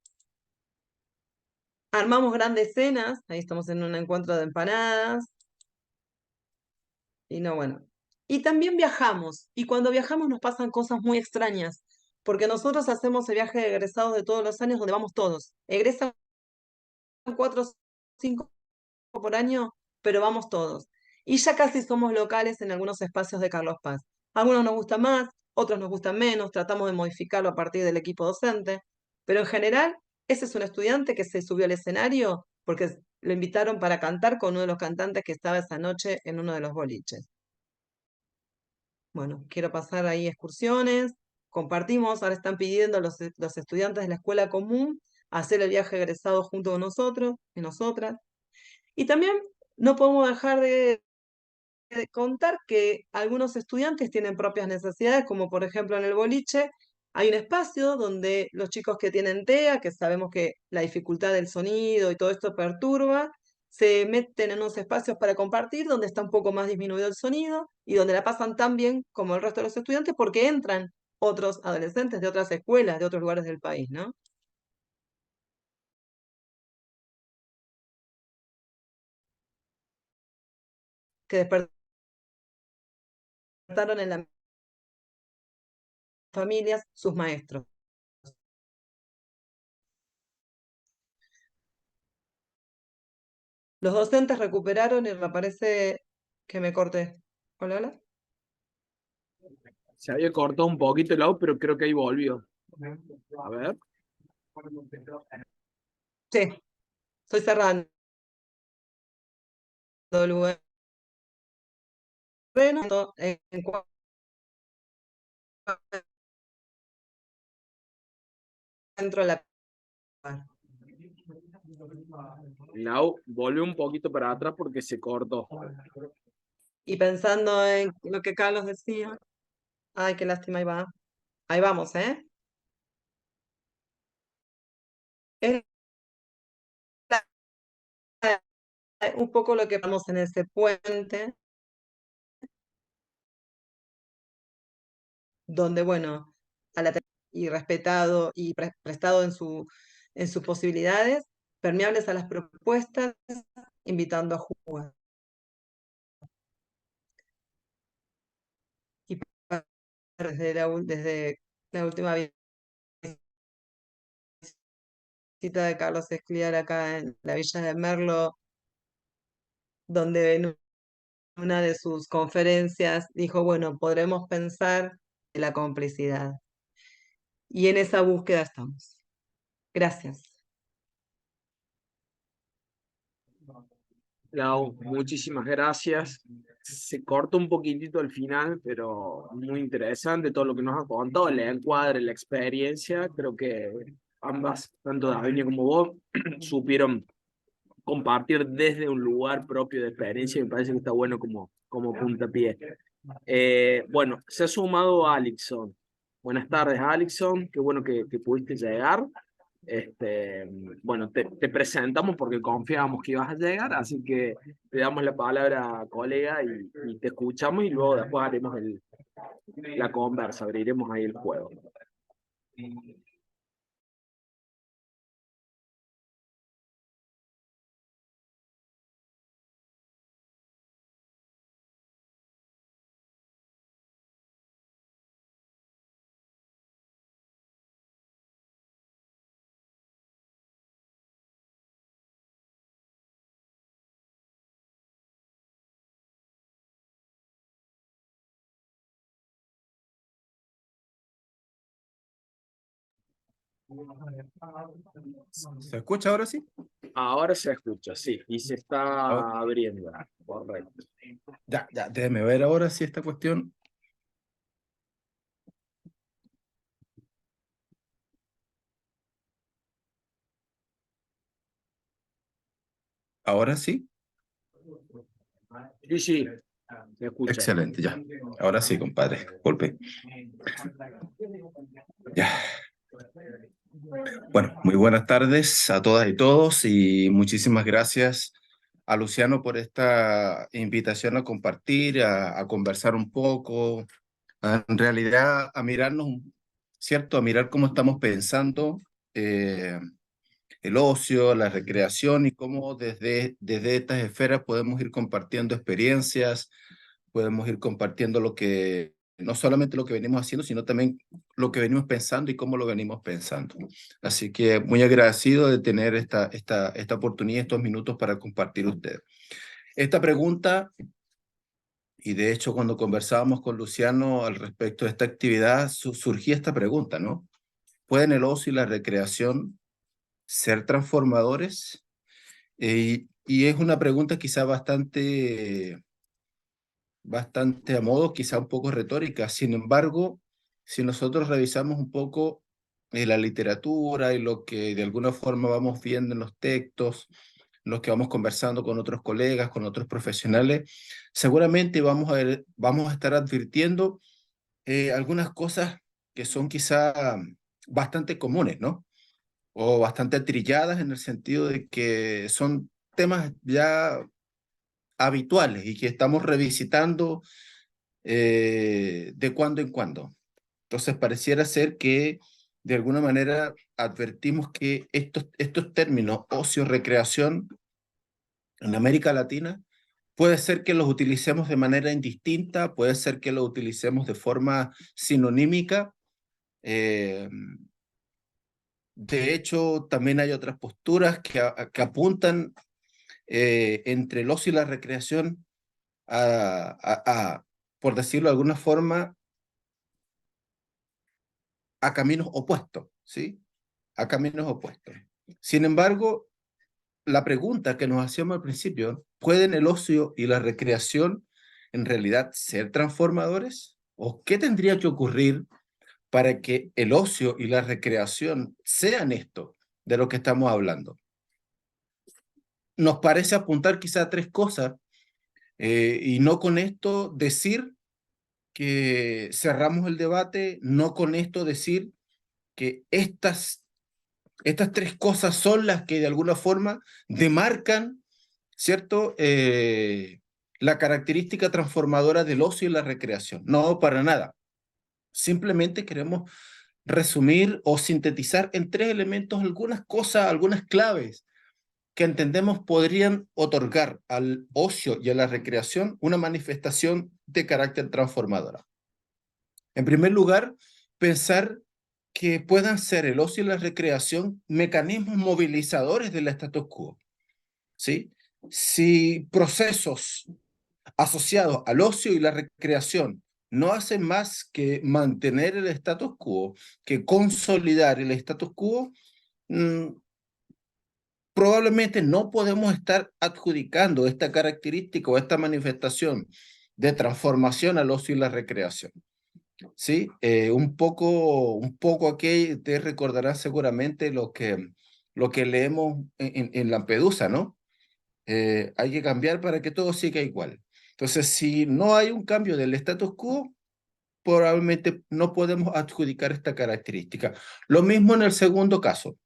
armamos grandes cenas, ahí estamos en un encuentro de empanadas, y no, bueno. Y también viajamos, y cuando viajamos nos pasan cosas muy extrañas, porque nosotros hacemos el viaje de egresados de todos los años donde vamos todos. Egresan 4 o 5 por año, pero vamos todos. Y ya casi somos locales en algunos espacios de Carlos Paz. Algunos nos gustan más, otros nos gustan menos, tratamos de modificarlo a partir del equipo docente, pero en general, ese es un estudiante que se subió al escenario porque lo invitaron para cantar con uno de los cantantes que estaba esa noche en uno de los boliches. Bueno, quiero pasar ahí excursiones, compartimos, ahora están pidiendo los estudiantes de la escuela común hacer el viaje egresado junto con nosotros y nosotras. Y también no podemos dejar de contar que algunos estudiantes tienen propias necesidades, como por ejemplo en el boliche hay un espacio donde los chicos que tienen TEA, que sabemos que la dificultad del sonido y todo esto perturba, se meten en unos espacios para compartir donde está un poco más disminuido el sonido y donde la pasan tan bien como el resto de los estudiantes porque entran otros adolescentes de otras escuelas, de otros lugares del país, ¿no? Que despertaron en las familias sus maestros. Los docentes recuperaron y me parece que me corté. Hola, hola. Se había cortado un poquito el audio, pero creo que ahí volvió. A ver. Sí, estoy cerrando el lugar. En encuentro la... Lau, volvió un poquito para atrás porque se cortó. Y pensando en lo que Carlos decía, ay, qué lástima, ahí va. Ahí vamos, ¿eh? Es un poco lo que vamos en ese puente, donde, bueno, a la y respetado y prestado en sus posibilidades, permeables a las propuestas, invitando a jugar. Y desde la última visita de Carlos Escliar acá en la Villa de Merlo, donde en una de sus conferencias dijo, bueno, podremos pensar en la complicidad. Y en esa búsqueda estamos. Gracias. Lau, muchísimas gracias. Se corta un poquitito al final, pero muy interesante todo lo que nos ha contado, el encuadre, la experiencia. Creo que ambas, tanto Davinia como vos, supieron compartir desde un lugar propio de experiencia y me parece que está bueno como puntapié. Bueno, se ha sumado Alixon. Buenas tardes, Alixon. Qué bueno que pudiste llegar. Bueno, te presentamos porque confiábamos que ibas a llegar, así que te damos la palabra, colega, y te escuchamos y luego después haremos la conversa, abriremos ahí el juego. ¿Se escucha ahora sí? Ahora se escucha, sí, y se Oh, está abriendo, correcto. ya, déjeme ver ahora si esta cuestión. Ahora sí. Sí, sí, se escucha. Excelente, ya. Ahora sí, compadre. Golpe. Ya. Bueno, muy buenas tardes a todas y todos y muchísimas gracias a Luciano por esta invitación a compartir, a conversar un poco, en realidad a mirarnos, ¿cierto? A mirar cómo estamos pensando el ocio, la recreación y cómo desde estas esferas podemos ir compartiendo experiencias, podemos ir compartiendo no solamente lo que venimos haciendo, sino también lo que venimos pensando y cómo lo venimos pensando. Así que muy agradecido de tener esta oportunidad, estos minutos para compartir ustedes. Esta pregunta, y de hecho cuando conversábamos con Luciano al respecto de esta actividad, surgía esta pregunta, ¿no? ¿Pueden el ocio y la recreación ser transformadores? Y es una pregunta quizá bastante a modo, quizá un poco retórica. Sin embargo, si nosotros revisamos un poco la literatura y lo que de alguna forma vamos viendo en los textos, los que vamos conversando con otros colegas, con otros profesionales, seguramente vamos a estar advirtiendo algunas cosas que son quizá bastante comunes, ¿no? O bastante trilladas en el sentido de que son temas ya habituales y que estamos revisitando de cuando en cuando. Entonces pareciera ser que de alguna manera advertimos que estos términos ocio, recreación en América Latina, puede ser que los utilicemos de manera indistinta, puede ser que los utilicemos de forma sinonímica. De hecho, también hay otras posturas que apuntan entre el ocio y la recreación por decirlo de alguna forma, a caminos opuestos, ¿sí? A caminos opuestos. Sin embargo, la pregunta que nos hacíamos al principio, ¿pueden el ocio y la recreación en realidad ser transformadores? ¿O qué tendría que ocurrir para que el ocio y la recreación sean esto de lo que estamos hablando? Nos parece apuntar quizá a tres cosas y no con esto decir que cerramos el debate, no con esto decir que estas tres cosas son las que de alguna forma demarcan, ¿cierto? La característica transformadora del ocio y la recreación. No, para nada. Simplemente queremos resumir o sintetizar en tres elementos algunas cosas, algunas claves que entendemos podrían otorgar al ocio y a la recreación una manifestación de carácter transformadora. En primer lugar, pensar que puedan ser el ocio y la recreación mecanismos movilizadores del status quo, ¿sí? Si procesos asociados al ocio y la recreación no hacen más que mantener el status quo, que consolidar el status quo, probablemente no podemos estar adjudicando esta característica o esta manifestación de transformación al ocio y la recreación. Sí, un poco aquí te recordarán seguramente lo que leemos en Lampedusa, ¿no? Hay que cambiar para que todo siga igual. Entonces, si no hay un cambio del status quo, probablemente no podemos adjudicar esta característica. Lo mismo en el segundo caso.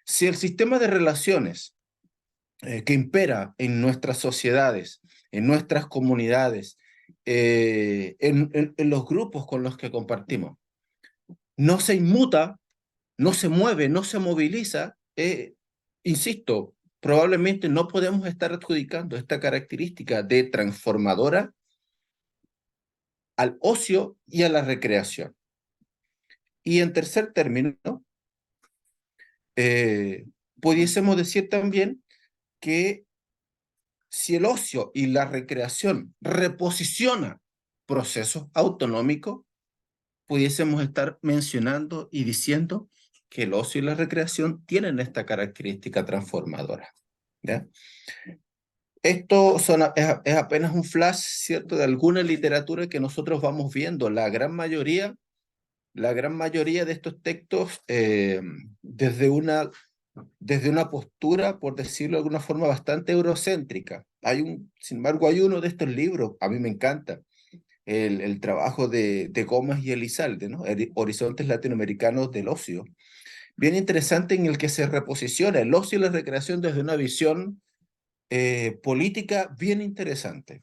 Si el sistema de relaciones que impera en nuestras sociedades, en nuestras comunidades, en los grupos con los que compartimos, no se inmuta, no se mueve, no se moviliza, insisto, probablemente no podemos estar adjudicando esta característica de transformadora al ocio y a la recreación. Y en tercer término, pudiésemos decir también que si el ocio y la recreación reposiciona procesos autonómicos, pudiésemos estar mencionando y diciendo que el ocio y la recreación tienen esta característica transformadora, ¿ya? Esto es apenas un flash, ¿cierto?, de alguna literatura que nosotros vamos viendo. La gran mayoría de estos textos desde una postura, por decirlo de alguna forma, bastante eurocéntrica. Sin embargo, hay uno de estos libros, a mí me encanta, el trabajo de Gómez y Elizalde, ¿no? Horizontes Latinoamericanos del Ocio. Bien interesante, en el que se reposiciona el ocio y la recreación desde una visión política bien interesante.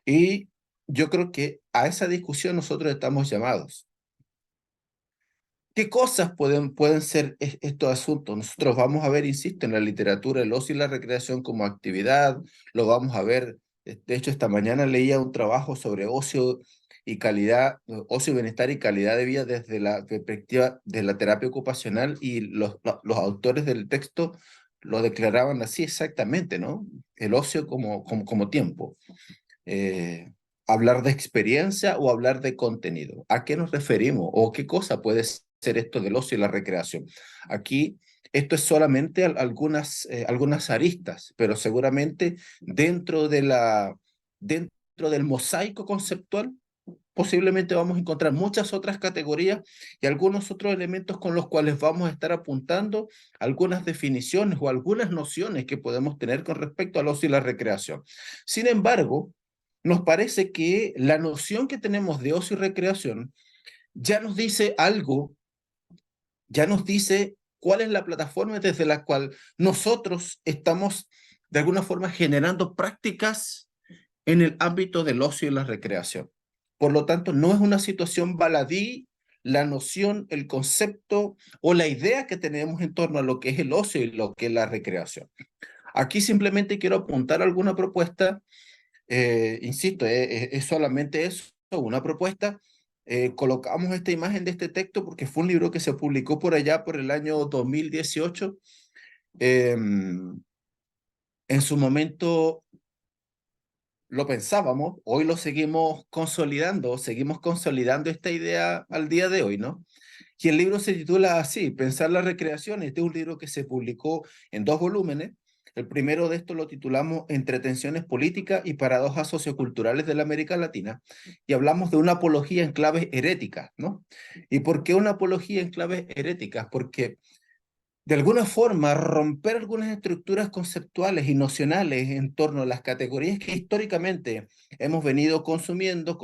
Y yo creo que a esa discusión nosotros estamos llamados. ¿Qué cosas pueden ser estos asuntos? Nosotros vamos a ver, insisto, en la literatura el ocio y la recreación como actividad, lo vamos a ver. De hecho, esta mañana leía un trabajo sobre ocio y calidad, ocio, bienestar y calidad de vida desde la perspectiva de la terapia ocupacional, y los autores del texto lo declaraban así exactamente, ¿no? El ocio como tiempo. Hablar de experiencia o hablar de contenido. ¿A qué nos referimos? ¿O qué cosa puede ser esto del ocio y la recreación? Aquí, esto es solamente algunas aristas, pero seguramente dentro del mosaico conceptual, posiblemente vamos a encontrar muchas otras categorías y algunos otros elementos con los cuales vamos a estar apuntando algunas definiciones o algunas nociones que podemos tener con respecto al ocio y la recreación. Sin embargo, nos parece que la noción que tenemos de ocio y recreación ya nos dice algo, ya nos dice cuál es la plataforma desde la cual nosotros estamos de alguna forma generando prácticas en el ámbito del ocio y la recreación. Por lo tanto, no es una situación baladí la noción, el concepto o la idea que tenemos en torno a lo que es el ocio y lo que es la recreación. Aquí simplemente quiero apuntar alguna propuesta. Insisto, es solamente eso, una propuesta. Colocamos esta imagen de este texto porque fue un libro que se publicó por allá por el año 2018. En su momento lo pensábamos, hoy lo seguimos consolidando esta idea al día de hoy, ¿no? Y el libro se titula así, Pensar la recreación. Este es un libro que se publicó en 2 volúmenes. El primero de estos lo titulamos Entre tensiones políticas y paradojas socioculturales de la América Latina, y hablamos de una apología en claves heréticas, ¿no? ¿Y por qué una apología en claves heréticas? Porque de alguna forma romper algunas estructuras conceptuales y nocionales en torno a las categorías que históricamente hemos venido consumiendo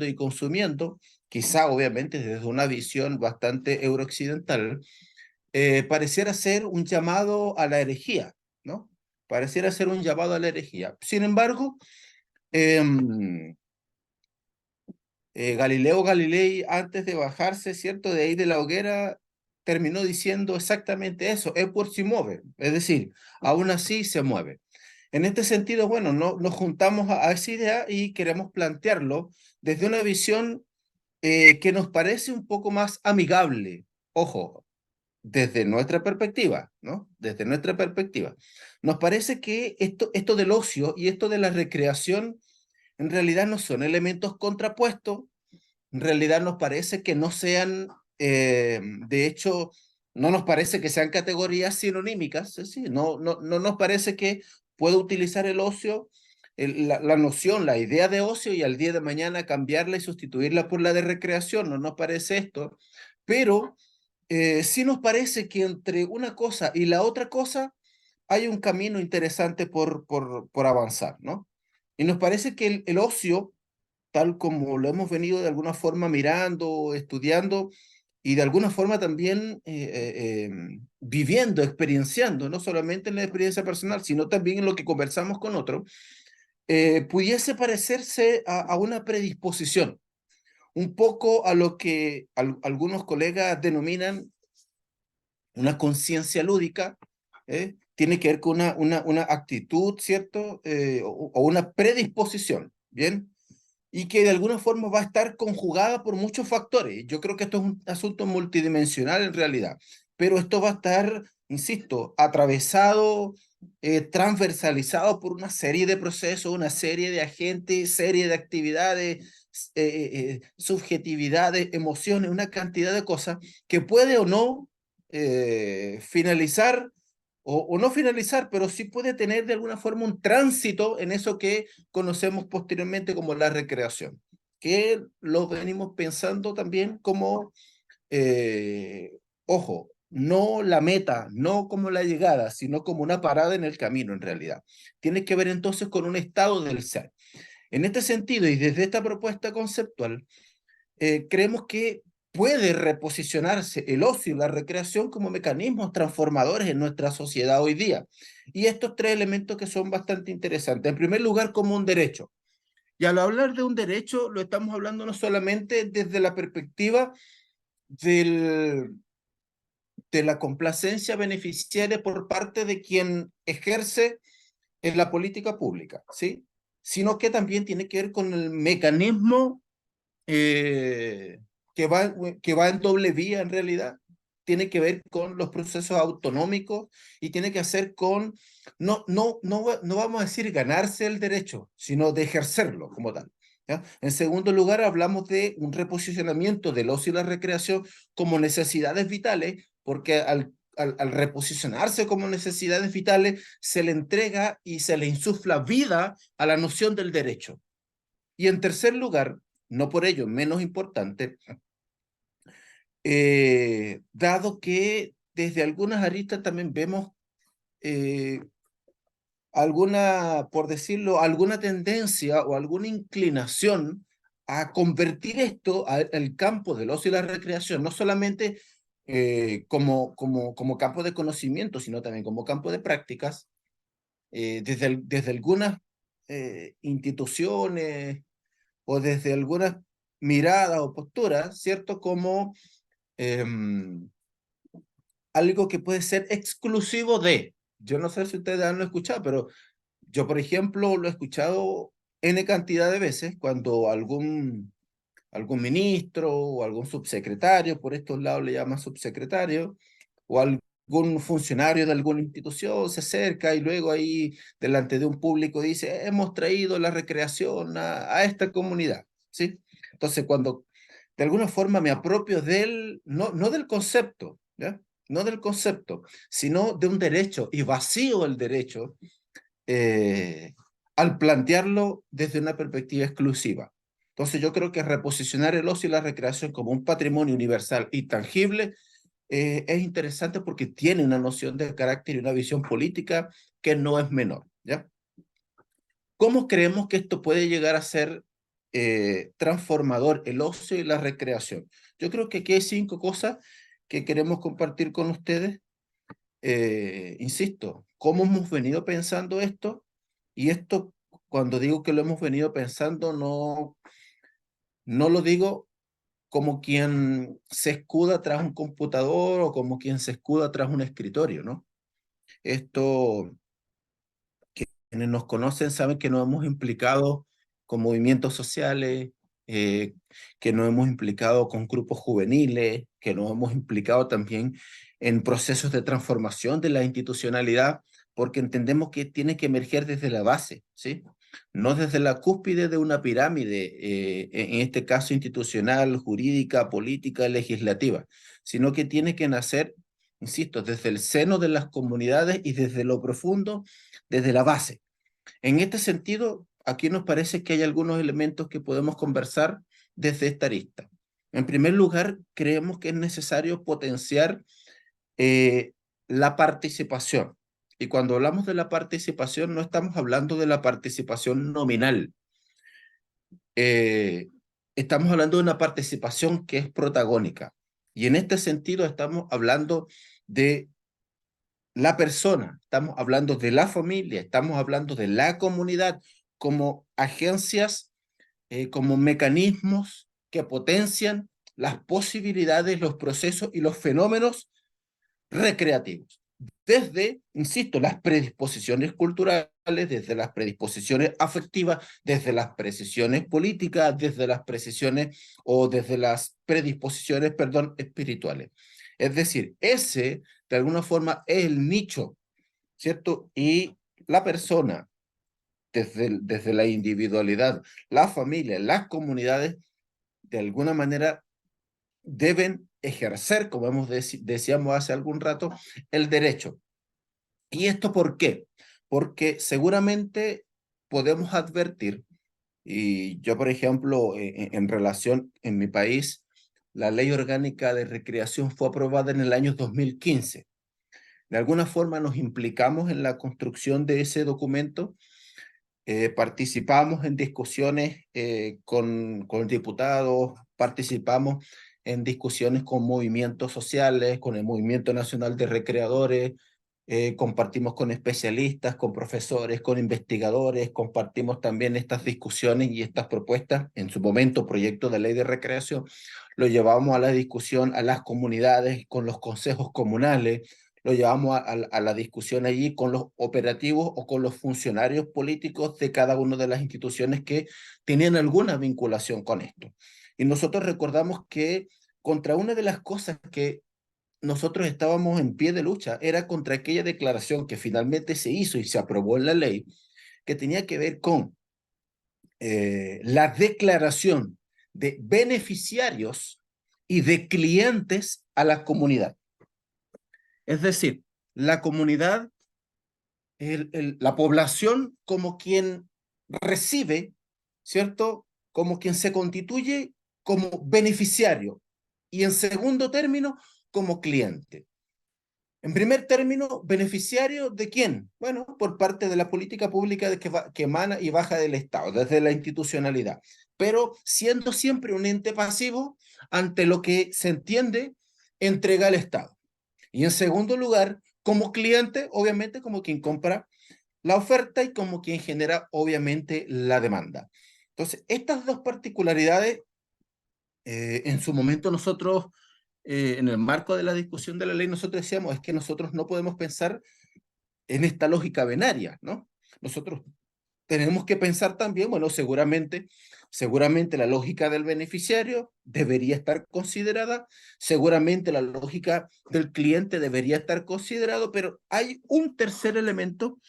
y consumiendo, quizá obviamente desde una visión bastante eurooccidental, pareciera ser un llamado a la herejía, ¿no? Pareciera ser un llamado a la herejía. Sin embargo, Galileo Galilei, antes de bajarse, ¿cierto?, de ahí de la hoguera, terminó diciendo exactamente eso, por si mueve, es decir, aún así se mueve. En este sentido, bueno, nos juntamos a esa idea y queremos plantearlo desde una visión que nos parece un poco más amigable, ojo, desde nuestra perspectiva, ¿no? Desde nuestra perspectiva. Nos parece que esto del ocio y esto de la recreación en realidad no son elementos contrapuestos. En realidad nos parece que no sean, de hecho, no nos parece que sean categorías sinonímicas, es decir, no nos parece que pueda utilizar el ocio, la noción, la idea de ocio, y al día de mañana cambiarla y sustituirla por la de recreación. No nos parece esto, pero sí nos parece que entre una cosa y la otra cosa hay un camino interesante por avanzar, ¿no? Y nos parece que el ocio, tal como lo hemos venido de alguna forma mirando, estudiando y de alguna forma también viviendo, experienciando, no solamente en la experiencia personal, sino también en lo que conversamos con otros, pudiese parecerse a una predisposición, un poco a lo que algunos colegas denominan una conciencia lúdica. Tiene que ver con una actitud, ¿cierto? O una predisposición, ¿bien? Y que de alguna forma va a estar conjugada por muchos factores. Yo creo que esto es un asunto multidimensional en realidad, pero esto va a estar, insisto, atravesado, transversalizado por una serie de procesos, una serie de agentes, serie de actividades, subjetividades, emociones, una cantidad de cosas que puede o no finalizar o no finalizar, pero sí puede tener de alguna forma un tránsito en eso que conocemos posteriormente como la recreación, que lo venimos pensando también como, ojo, no la meta, no como la llegada, sino como una parada en el camino en realidad. Tiene que ver entonces con un estado del ser. En este sentido, y desde esta propuesta conceptual, creemos que puede reposicionarse el ocio y la recreación como mecanismos transformadores en nuestra sociedad hoy día. Y estos 3 elementos que son bastante interesantes. En primer lugar, como un derecho. Y al hablar de un derecho, lo estamos hablando no solamente desde la perspectiva del, de la complacencia beneficiaria por parte de quien ejerce en la política pública, ¿sí? Sino que también tiene que ver con el mecanismo eh, que va en doble vía en realidad. Tiene que ver con los procesos autonómicos y tiene que hacer con, no vamos a decir ganarse el derecho, sino de ejercerlo como tal, ¿ya? En segundo lugar, hablamos de un reposicionamiento del ocio y la recreación como necesidades vitales, porque al reposicionarse como necesidades vitales, se le entrega y se le insufla vida a la noción del derecho. Y en tercer lugar, no por ello menos importante, dado que desde algunas aristas también vemos alguna, por decirlo, alguna tendencia o alguna inclinación a convertir esto al campo del ocio y la recreación, no solamente como campo de conocimiento, sino también como campo de prácticas, desde algunas instituciones o desde algunas miradas o posturas, ¿cierto? Como algo que puede ser exclusivo de. Yo no sé si ustedes han escuchado, pero yo, por ejemplo, lo he escuchado N cantidad de veces cuando algún ministro o algún subsecretario, por estos lados le llaman subsecretario, o algún funcionario de alguna institución se acerca y luego ahí delante de un público dice, hemos traído la recreación a esta comunidad, ¿sí? Entonces, cuando de alguna forma me apropio del, no del concepto, ¿ya? No del concepto, sino de un derecho y vacío el derecho al plantearlo desde una perspectiva exclusiva. Entonces yo creo que reposicionar el ocio y la recreación como un patrimonio universal y tangible es interesante porque tiene una noción de carácter y una visión política que no es menor, ¿ya? ¿Cómo creemos que esto puede llegar a ser transformador, el ocio y la recreación? Yo creo que aquí hay 5 cosas que queremos compartir con ustedes. Insisto, ¿cómo hemos venido pensando esto? Y esto, cuando digo que lo hemos venido pensando, no lo digo como quien se escuda tras un computador o como quien se escuda tras un escritorio, ¿no? Esto, quienes nos conocen saben que nos hemos implicado con movimientos sociales, eh, que nos hemos implicado con grupos juveniles, que nos hemos implicado también en procesos de transformación de la institucionalidad, porque entendemos que tiene que emerger desde la base, ¿sí? No desde la cúspide de una pirámide, en este caso institucional, jurídica, política, legislativa, sino que tiene que nacer, insisto, desde el seno de las comunidades y desde lo profundo, desde la base. En este sentido, aquí nos parece que hay algunos elementos que podemos conversar desde esta arista. En primer lugar, creemos que es necesario potenciar la participación. Y cuando hablamos de la participación, no estamos hablando de la participación nominal. Estamos hablando de una participación que es protagónica. Y en este sentido estamos hablando de la persona, estamos hablando de la familia, estamos hablando de la comunidad como agencias, como mecanismos que potencian las posibilidades, los procesos y los fenómenos recreativos. Desde, insisto, las predisposiciones culturales, desde las predisposiciones afectivas, desde las precisiones políticas, desde las precisiones o desde las predisposiciones, perdón, espirituales. Es decir, ese de alguna forma es el nicho, ¿cierto? Y la persona, desde la individualidad, la familia, las comunidades, de alguna manera deben ejercer, como decíamos hace algún rato, el derecho. ¿Y esto por qué? Porque seguramente podemos advertir, y yo, por ejemplo, en relación en mi país, la Ley Orgánica de Recreación fue aprobada en el año 2015. De alguna forma nos implicamos en la construcción de ese documento, participamos en discusiones con diputados, participamos en discusiones con movimientos sociales, con el Movimiento Nacional de Recreadores, compartimos con especialistas, con profesores, con investigadores, compartimos también estas discusiones y estas propuestas. En su momento, proyecto de ley de recreación, lo llevamos a la discusión a las comunidades, con los consejos comunales, lo llevamos a la discusión allí con los operativos o con los funcionarios políticos de cada una de las instituciones que tenían alguna vinculación con esto. Y nosotros recordamos que contra una de las cosas que nosotros estábamos en pie de lucha era contra aquella declaración que finalmente se hizo y se aprobó en la ley, que tenía que ver con la declaración de beneficiarios y de clientes a la comunidad. Es decir, la comunidad, la población como quien recibe, ¿cierto? Como quien se constituye como beneficiario y en segundo término como cliente. En primer término, beneficiario ¿de quién? Bueno, por parte de la política pública que emana y baja del Estado, desde la institucionalidad, pero siendo siempre un ente pasivo ante lo que se entiende entrega al Estado. Y en segundo lugar, como cliente, obviamente como quien compra la oferta y como quien genera, obviamente, la demanda. Entonces, estas dos particularidades, en su momento nosotros, en el marco de la discusión de la ley, nosotros decíamos, es que nosotros no podemos pensar en esta lógica venaria, ¿no? Nosotros tenemos que pensar también, bueno, seguramente la lógica del beneficiario debería estar considerada, seguramente la lógica del cliente debería estar considerado, pero hay un tercer elemento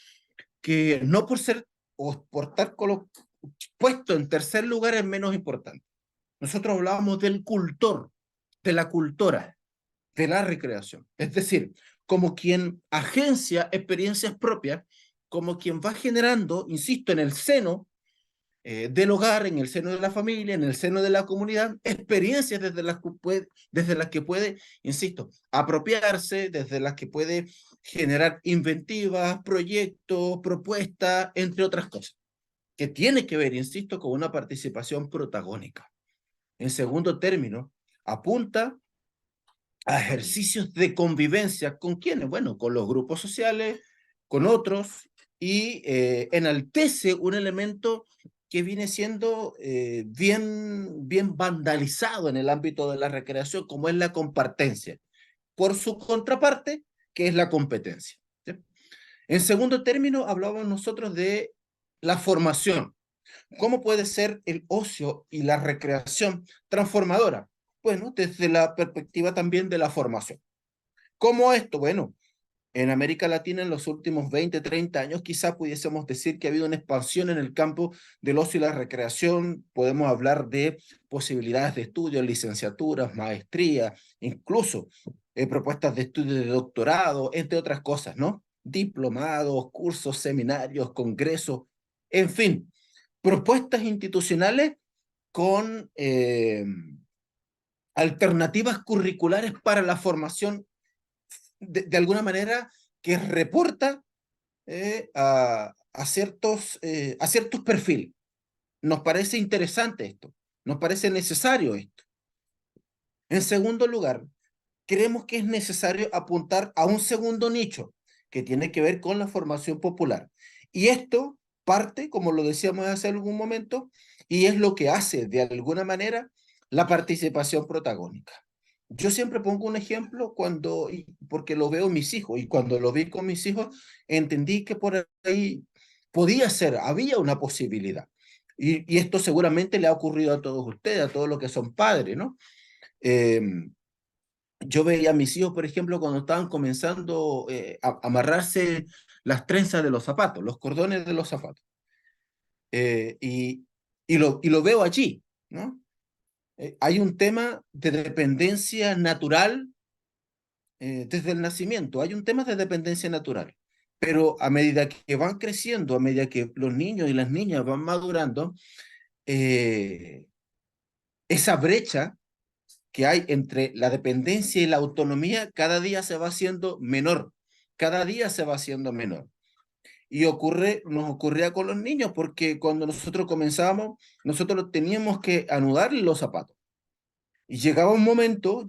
que no por ser o por estar puesto en tercer lugar es menos importante. Nosotros hablábamos del cultor, de la cultora, de la recreación. Es decir, como quien agencia experiencias propias, como quien va generando, insisto, en el seno del hogar, en el seno de la familia, en el seno de la comunidad, experiencias desde las que puede, insisto, apropiarse, desde las que puede generar inventivas, proyectos, propuestas, entre otras cosas, que tiene que ver, insisto, con una participación protagónica. En segundo término, apunta a ejercicios de convivencia. ¿Con quiénes? Bueno, con los grupos sociales, con otros, y enaltece un elemento que viene siendo bien vandalizado en el ámbito de la recreación, como es la compartencia, por su contraparte, que es la competencia. ¿Sí? En segundo término, hablábamos nosotros de la formación. ¿Cómo puede ser el ocio y la recreación transformadora? Bueno, desde la perspectiva también de la formación. ¿Cómo esto? Bueno, en América Latina en los últimos 20, 30 años quizá pudiésemos decir que ha habido una expansión en el campo del ocio y la recreación. Podemos hablar de posibilidades de estudio, licenciaturas, maestrías, incluso propuestas de estudio de doctorado, entre otras cosas, ¿no? Diplomados, cursos, seminarios, congresos, en fin, propuestas institucionales con alternativas curriculares para la formación de alguna manera que reporta a ciertos perfiles. Nos parece interesante esto, nos parece necesario esto. En segundo lugar, creemos que es necesario apuntar a un segundo nicho que tiene que ver con la formación popular. Y esto parte, como lo decíamos hace algún momento, y es lo que hace de alguna manera la participación protagónica. Yo siempre pongo un ejemplo porque lo veo en mis hijos, y cuando lo vi con mis hijos, entendí que por ahí podía ser, había una posibilidad. Y esto seguramente le ha ocurrido a todos ustedes, a todos los que son padres, ¿no? Yo veía a mis hijos, por ejemplo, cuando estaban comenzando a amarrarse las trenzas de los zapatos, los cordones de los zapatos. Y lo veo allí, ¿no? Hay un tema de dependencia natural desde el nacimiento, hay un tema de dependencia natural. Pero a medida que van creciendo, a medida que los niños y las niñas van madurando, esa brecha que hay entre la dependencia y la autonomía cada día se va haciendo menor, cada día se va haciendo menor. Y nos ocurría con los niños, porque cuando nosotros comenzábamos, nosotros teníamos que anudarle los zapatos. Y llegó un momento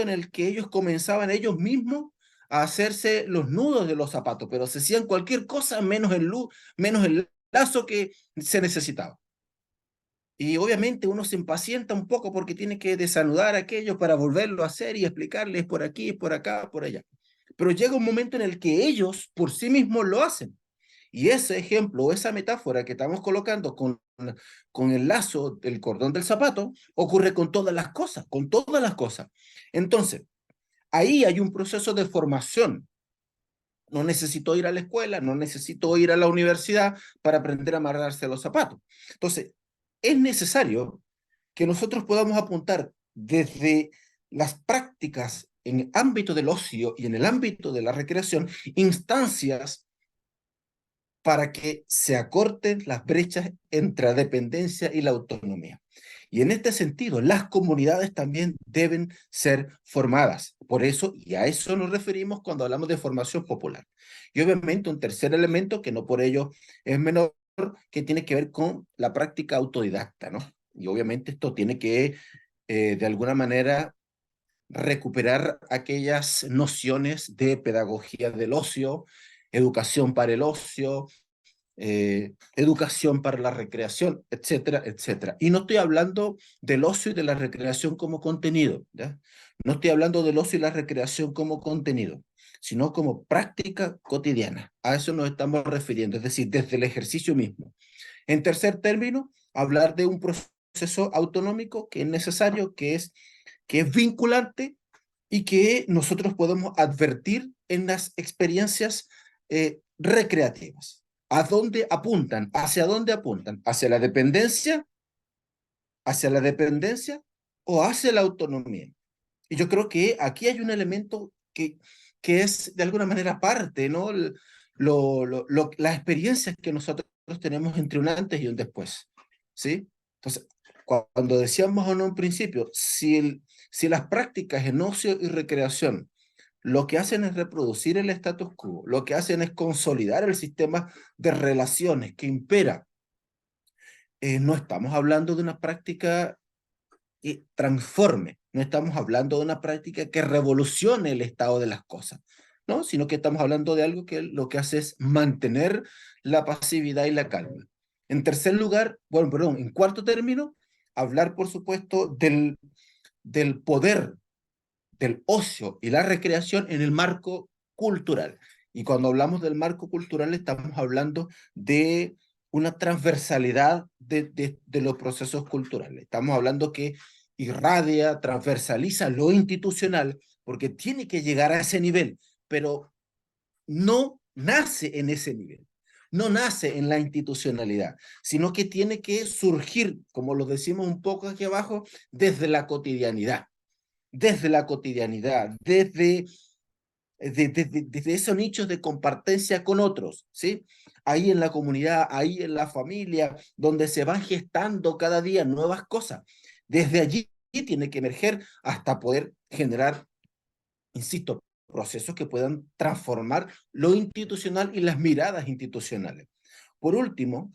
en el que ellos comenzaban ellos mismos a hacerse los nudos de los zapatos, pero se hacían cualquier cosa menos menos el lazo que se necesitaba. Y obviamente uno se impacienta un poco porque tiene que desanudar aquello para volverlo a hacer y explicarles por aquí, por acá, por allá. Pero llega un momento en el que ellos por sí mismos lo hacen. Y ese ejemplo, esa metáfora que estamos colocando con el lazo del cordón del zapato, ocurre con todas las cosas, con todas las cosas. Entonces, ahí hay un proceso de formación. No necesito ir a la escuela, no necesito ir a la universidad para aprender a amarrarse los zapatos. Entonces, es necesario que nosotros podamos apuntar desde las prácticas en el ámbito del ocio y en el ámbito de la recreación, instancias para que se acorten las brechas entre la dependencia y la autonomía. Y en este sentido, las comunidades también deben ser formadas. Por eso, y a eso nos referimos cuando hablamos de formación popular. Y obviamente un tercer elemento, que no por ello es menor, que tiene que ver con la práctica autodidacta, ¿no? Y obviamente esto tiene que, de alguna manera, recuperar aquellas nociones de pedagogía del ocio, educación para el ocio, educación para la recreación, etcétera, etcétera. Y no estoy hablando del ocio y de la recreación como contenido, ¿ya? No estoy hablando del ocio y la recreación como contenido. sino como práctica cotidiana. A eso nos estamos refiriendo, es decir, desde el ejercicio mismo. En tercer término, hablar de un proceso autonómico que es necesario, que es vinculante y que nosotros podemos advertir en las experiencias recreativas. ¿A dónde apuntan? ¿Hacia dónde apuntan? ¿Hacia la dependencia? ¿Hacia la dependencia o hacia la autonomía? Y yo creo que aquí hay un elemento que es de alguna manera parte, ¿no? Las experiencias que nosotros tenemos entre un antes y un después, ¿sí? Entonces, cuando decíamos en un principio, si las prácticas en ocio y recreación lo que hacen es reproducir el status quo, lo que hacen es consolidar el sistema de relaciones que impera, no estamos hablando de una práctica que transforme, no estamos hablando de una práctica que revolucione el estado de las cosas, ¿no? Sino que estamos hablando de algo que lo que hace es mantener la pasividad y la calma. En tercer lugar, bueno, perdón, en cuarto término, hablar, por supuesto, del poder del ocio y la recreación en el marco cultural. Y cuando hablamos del marco cultural estamos hablando de una transversalidad de los procesos culturales. Estamos hablando que irradia, transversaliza lo institucional, porque tiene que llegar a ese nivel, pero no nace en ese nivel, no nace en la institucionalidad, sino que tiene que surgir, como lo decimos un poco aquí abajo, desde la cotidianidad, desde esos nichos de compartencia con otros, ¿sí? Ahí en la comunidad, ahí en la familia, donde se van gestando cada día nuevas cosas. Desde allí tiene que emerger hasta poder generar, insisto, procesos que puedan transformar lo institucional y las miradas institucionales. Por último,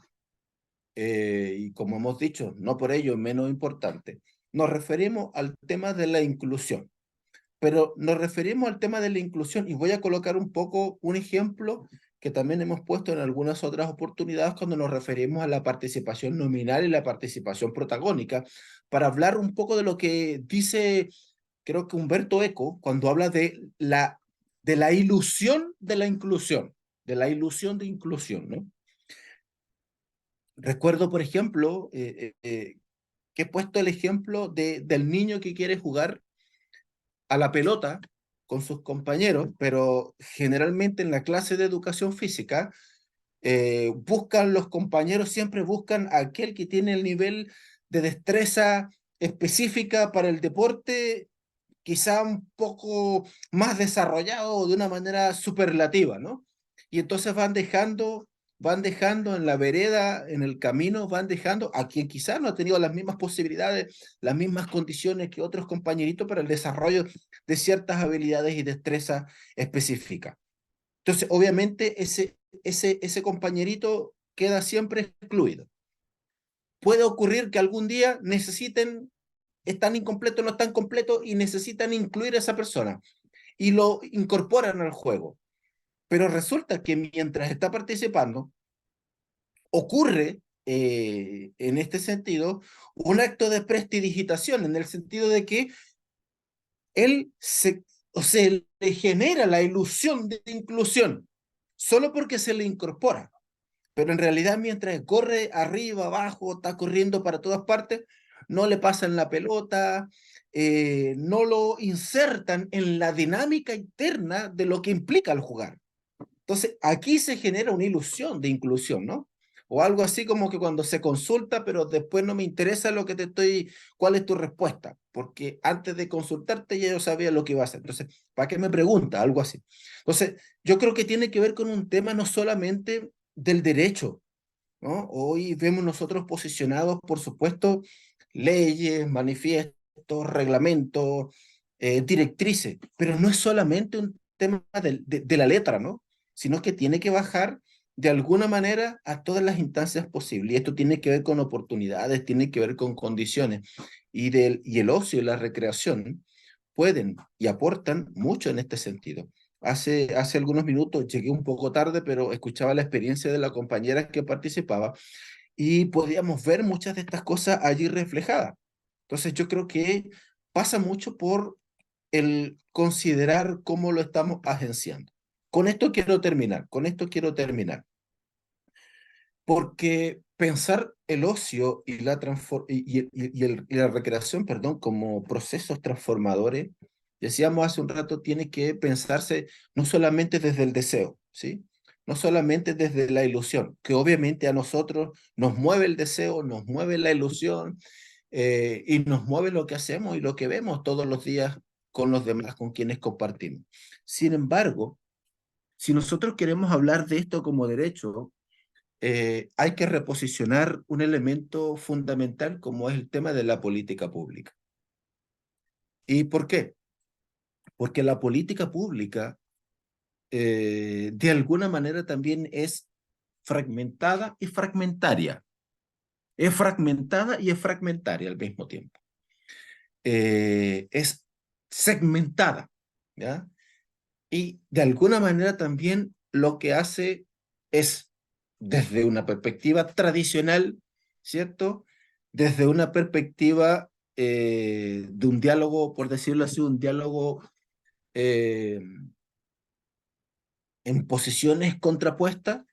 y como hemos dicho, no por ello menos importante, nos referimos al tema de la inclusión. Pero nos referimos al tema de la inclusión y voy a colocar un poco un ejemplo que también hemos puesto en algunas otras oportunidades cuando nos referimos a la participación nominal y la participación protagónica, para hablar un poco de lo que dice, creo que Humberto Eco, cuando habla de la ilusión de la inclusión, de la ilusión de inclusión, ¿no? Recuerdo, por ejemplo, que he puesto el ejemplo del niño que quiere jugar a la pelota con sus compañeros, pero generalmente en la clase de educación física los compañeros siempre buscan a aquel que tiene el nivel de destreza específica para el deporte, quizá un poco más desarrollado de una manera superlativa, ¿no? Y entonces van dejando en la vereda, en el camino, van dejando a quien quizás no ha tenido las mismas posibilidades, las mismas condiciones que otros compañeritos para el desarrollo de ciertas habilidades y destrezas específicas. Entonces, obviamente, ese compañerito queda siempre excluido. Puede ocurrir que algún día están incompletos, no están completos y necesitan incluir a esa persona y lo incorporan al juego. Pero resulta que mientras está participando, ocurre en este sentido un acto de prestidigitación, en el sentido de que se le genera la ilusión de inclusión solo porque se le incorpora. Pero en realidad mientras corre arriba, abajo, está corriendo para todas partes, no le pasan la pelota, no lo insertan en la dinámica interna de lo que implica el jugar. Entonces, aquí se genera una ilusión de inclusión, ¿no? O algo así como que cuando se consulta, pero después no me interesa cuál es tu respuesta, porque antes de consultarte ya yo sabía lo que iba a hacer. Entonces, ¿para qué me pregunta? Algo así. Entonces, yo creo que tiene que ver con un tema no solamente del derecho, ¿no? Hoy vemos nosotros posicionados, por supuesto, leyes, manifiestos, reglamentos, directrices, pero no es solamente un tema de la letra, ¿no? Sino que tiene que bajar de alguna manera a todas las instancias posibles. Y esto tiene que ver con oportunidades, tiene que ver con condiciones. Y el ocio y la recreación pueden y aportan mucho en este sentido. Hace algunos minutos llegué un poco tarde, pero escuchaba la experiencia de la compañera que participaba y podíamos ver muchas de estas cosas allí reflejadas. Entonces yo creo que pasa mucho por el considerar cómo lo estamos agenciando. Con esto quiero terminar, porque pensar el ocio y la recreación, perdón, como procesos transformadores, decíamos hace un rato, tiene que pensarse no solamente desde el deseo, ¿sí? No solamente desde la ilusión, que obviamente a nosotros nos mueve el deseo, nos mueve la ilusión, y nos mueve lo que hacemos y lo que vemos todos los días con los demás, con quienes compartimos. Sin embargo, si nosotros queremos hablar de esto como derecho, hay que reposicionar un elemento fundamental como es el tema de la política pública. ¿Y por qué? Porque la política pública de alguna manera también es fragmentada y fragmentaria. Es fragmentada y es fragmentaria al mismo tiempo. Es segmentada, ¿ya? Y de alguna manera también lo que hace es, desde una perspectiva tradicional, ¿cierto? Desde una perspectiva de un diálogo, por decirlo así, un diálogo eh, en posiciones contrapuestas,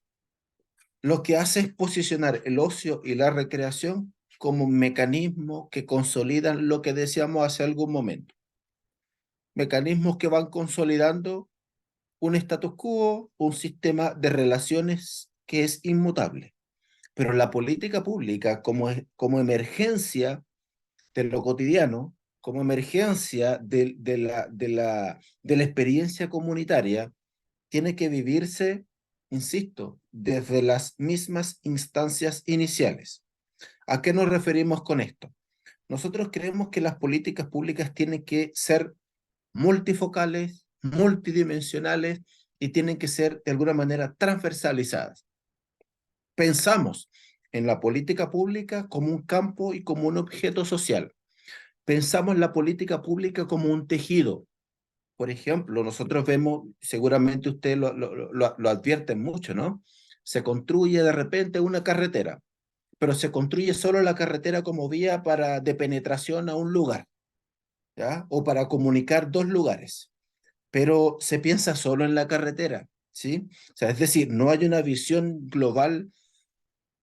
lo que hace es posicionar el ocio y la recreación como mecanismos que consolidan lo que decíamos hace algún momento. Mecanismos que van consolidando un status quo, un sistema de relaciones que es inmutable. Pero la política pública como emergencia de lo cotidiano, como emergencia de la experiencia comunitaria, tiene que vivirse, insisto, desde las mismas instancias iniciales. ¿A qué nos referimos con esto? Nosotros creemos que las políticas públicas tienen que ser multifocales, multidimensionales y tienen que ser de alguna manera transversalizadas. Pensamos en la política pública como un campo y como un objeto social. Pensamos la política pública como un tejido. Por ejemplo, nosotros vemos, seguramente ustedes lo advierten mucho, ¿no? Se construye de repente una carretera, pero se construye solo la carretera como vía de penetración a un lugar, ¿ya? O para comunicar dos lugares, pero se piensa solo en la carretera, ¿sí? O sea, es decir, no hay una visión global